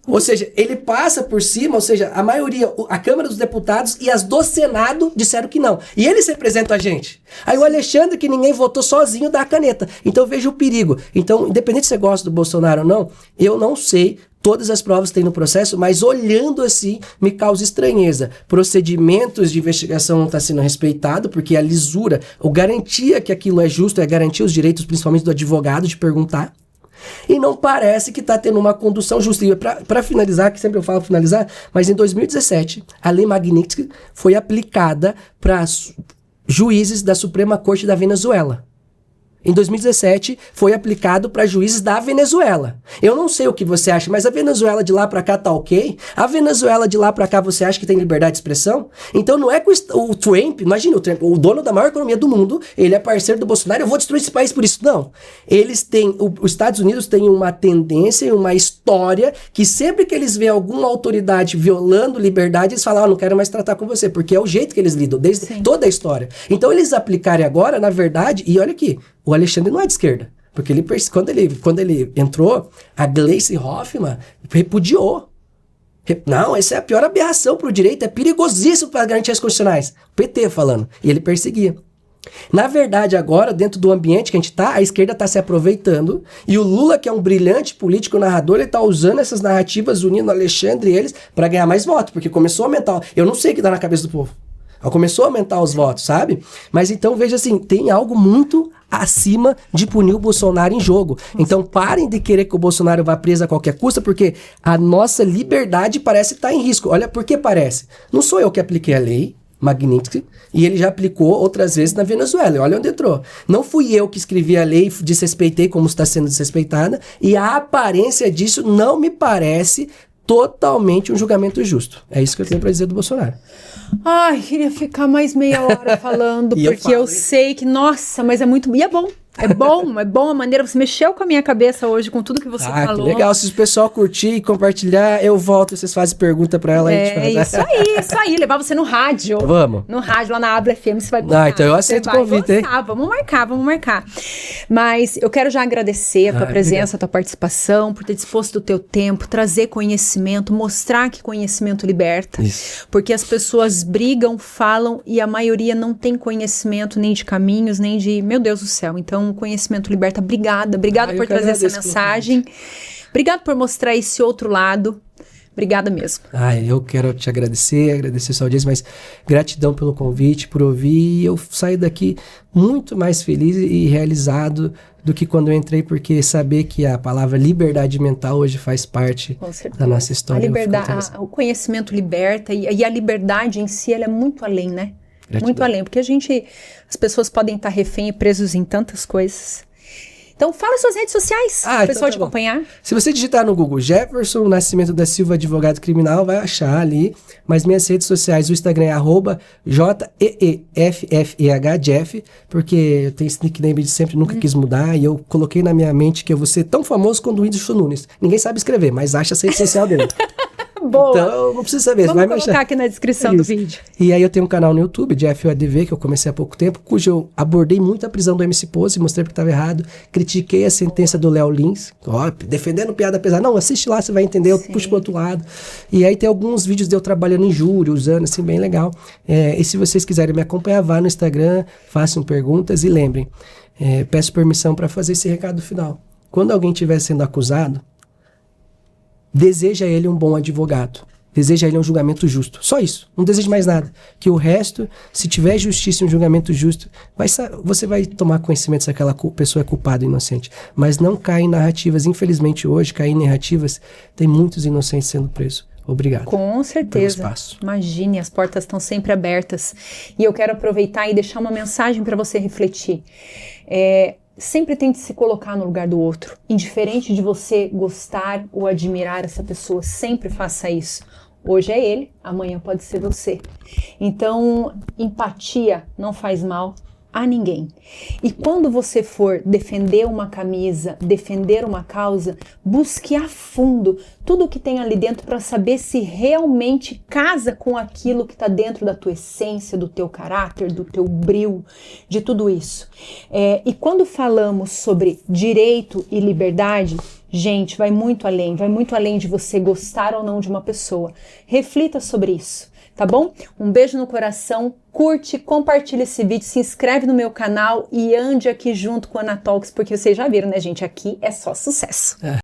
Speaker 2: Ou seja, ele passa por cima, ou seja, a maioria, a Câmara dos Deputados e as do Senado disseram que não. E eles representam a gente. Aí o Alexandre, que ninguém votou sozinho, dá a caneta. Então eu vejo o perigo. Então, independente se você gosta do Bolsonaro ou não, eu não sei todas as provas que tem no processo, mas olhando assim, me causa estranheza. Procedimentos de investigação não estão sendo respeitados, porque a lisura, ou garantia que aquilo é justo, é garantir os direitos, principalmente do advogado, de perguntar. E não parece que está tendo uma condução justa. E para finalizar, que sempre eu falo finalizar, mas em 2017, a Lei Magnitsky foi aplicada para juízes da Suprema Corte da Venezuela. Em 2017, foi aplicado para juízes da Venezuela. Eu não sei o que você acha, mas a Venezuela de lá para cá tá ok? A Venezuela de lá para cá você acha que tem liberdade de expressão? Então não é que o Trump, imagina o Trump, o dono da maior economia do mundo, ele é parceiro do Bolsonaro, eu vou destruir esse país por isso. Não. Eles têm, os Estados Unidos têm uma tendência e uma história que sempre que eles veem alguma autoridade violando liberdade, eles falam, não quero mais tratar com você, porque é o jeito que eles lidam, desde toda a história. Então eles aplicarem agora, na verdade, e olha aqui, o Alexandre não é de esquerda, porque quando ele entrou, a Gleisi Hoffmann repudiou. Não, essa é a pior aberração para o direito, é perigosíssimo para as garantias constitucionais. O PT falando, e ele perseguia. Na verdade, agora, dentro do ambiente que a gente está, a esquerda está se aproveitando, e o Lula, que é um brilhante político narrador, ele está usando essas narrativas, unindo o Alexandre e eles, para ganhar mais votos, porque começou a aumentar. Eu não sei o que dá na cabeça do povo. Começou a aumentar os votos, sabe? Mas então, veja assim, tem algo muito acima de punir o Bolsonaro em jogo. Então, parem de querer que o Bolsonaro vá preso a qualquer custa, porque a nossa liberdade parece estar em risco. Olha, por que parece? Não sou eu que apliquei a lei Magnitsky, e ele já aplicou outras vezes na Venezuela. Olha onde entrou. Não fui eu que escrevi a lei, desrespeitei como está sendo desrespeitada, e a aparência disso não me parece totalmente um julgamento justo. É isso que eu tenho para dizer do Bolsonaro.
Speaker 1: Ai, queria ficar mais meia hora falando, porque eu sei que, nossa, mas é muito... E é bom. É bom a maneira, você mexeu com a minha cabeça hoje, com tudo que você falou.
Speaker 2: Que legal, se o pessoal curtir e compartilhar, eu volto, vocês fazem pergunta pra ela.
Speaker 1: Isso aí, levar você no rádio.
Speaker 2: Vamos.
Speaker 1: No rádio, lá na Abla FM, você vai gostar.
Speaker 2: Então eu aceito o convite, hein?
Speaker 1: Vamos marcar. Mas eu quero já agradecer a tua presença, a tua participação, por ter disposto o teu tempo, trazer conhecimento, mostrar que conhecimento liberta. Isso. Porque as pessoas brigam, falam e a maioria não tem conhecimento nem de caminhos, nem de... Meu Deus do céu, então conhecimento liberta. Obrigada por trazer essa mensagem. Obrigado por mostrar esse outro lado. Obrigada mesmo.
Speaker 2: Eu quero te agradecer sua audiência, mas gratidão pelo convite, por ouvir, e eu saio daqui muito mais feliz e realizado do que quando eu entrei, porque saber que a palavra liberdade mental hoje faz parte da nossa história.
Speaker 1: A liberdade, o conhecimento liberta, e a liberdade em si, ela é muito além, né?
Speaker 2: Gratidão.
Speaker 1: Muito além, porque as pessoas podem estar refém e presos em tantas coisas. Então, fala suas redes sociais, para o pessoal te acompanhar.
Speaker 2: Se você digitar no Google Jefferson Nascimento da Silva, advogado criminal, vai achar ali. Mas minhas redes sociais, o Instagram é @JEEFFEH, Jeff, porque eu tenho esse nickname de sempre, nunca quis mudar, e eu coloquei na minha mente que eu vou ser tão famoso quanto o Whindersson Nunes. Ninguém sabe escrever, mas acha a rede social dele.
Speaker 1: Boa.
Speaker 2: Então, não precisa saber.
Speaker 1: Vamos
Speaker 2: vai
Speaker 1: colocar
Speaker 2: achar
Speaker 1: aqui na descrição do vídeo.
Speaker 2: E aí eu tenho um canal no YouTube, de FOADV, que eu comecei há pouco tempo, cujo eu abordei muito a prisão do MC Pose, mostrei porque estava errado, critiquei a sentença do Léo Lins, defendendo piada pesada. Não, assiste lá, você vai entender, eu puxo pro outro lado. E aí tem alguns vídeos de eu trabalhando em júri, usando, assim, bem legal. E se vocês quiserem me acompanhar, vá no Instagram, façam perguntas e lembrem, peço permissão para fazer esse recado final. Quando alguém estiver sendo acusado, deseja a ele um bom advogado. Deseja a ele um julgamento justo. Só isso. Não deseja mais nada. Que o resto, se tiver justiça e um julgamento justo, você vai tomar conhecimento se aquela pessoa é culpada ou inocente. Mas não cai em narrativas. Infelizmente hoje, cair em narrativas, tem muitos inocentes sendo presos. Obrigado.
Speaker 1: Com certeza. Imagine, as portas estão sempre abertas. E eu quero aproveitar e deixar uma mensagem para você refletir. Sempre tente se colocar no lugar do outro. Indiferente de você gostar ou admirar essa pessoa, sempre faça isso. Hoje é ele, amanhã pode ser você. Então, empatia não faz mal a ninguém. E quando você for defender uma camisa, defender uma causa, busque a fundo tudo o que tem ali dentro para saber se realmente casa com aquilo que está dentro da tua essência, do teu caráter, do teu brio, de tudo isso. E quando falamos sobre direito e liberdade, gente, vai muito além de você gostar ou não de uma pessoa. Reflita sobre isso. Tá bom? Um beijo no coração, curte, compartilha esse vídeo, se inscreve no meu canal e ande aqui junto com a Ana Talks, porque vocês já viram, né, gente? Aqui é só sucesso.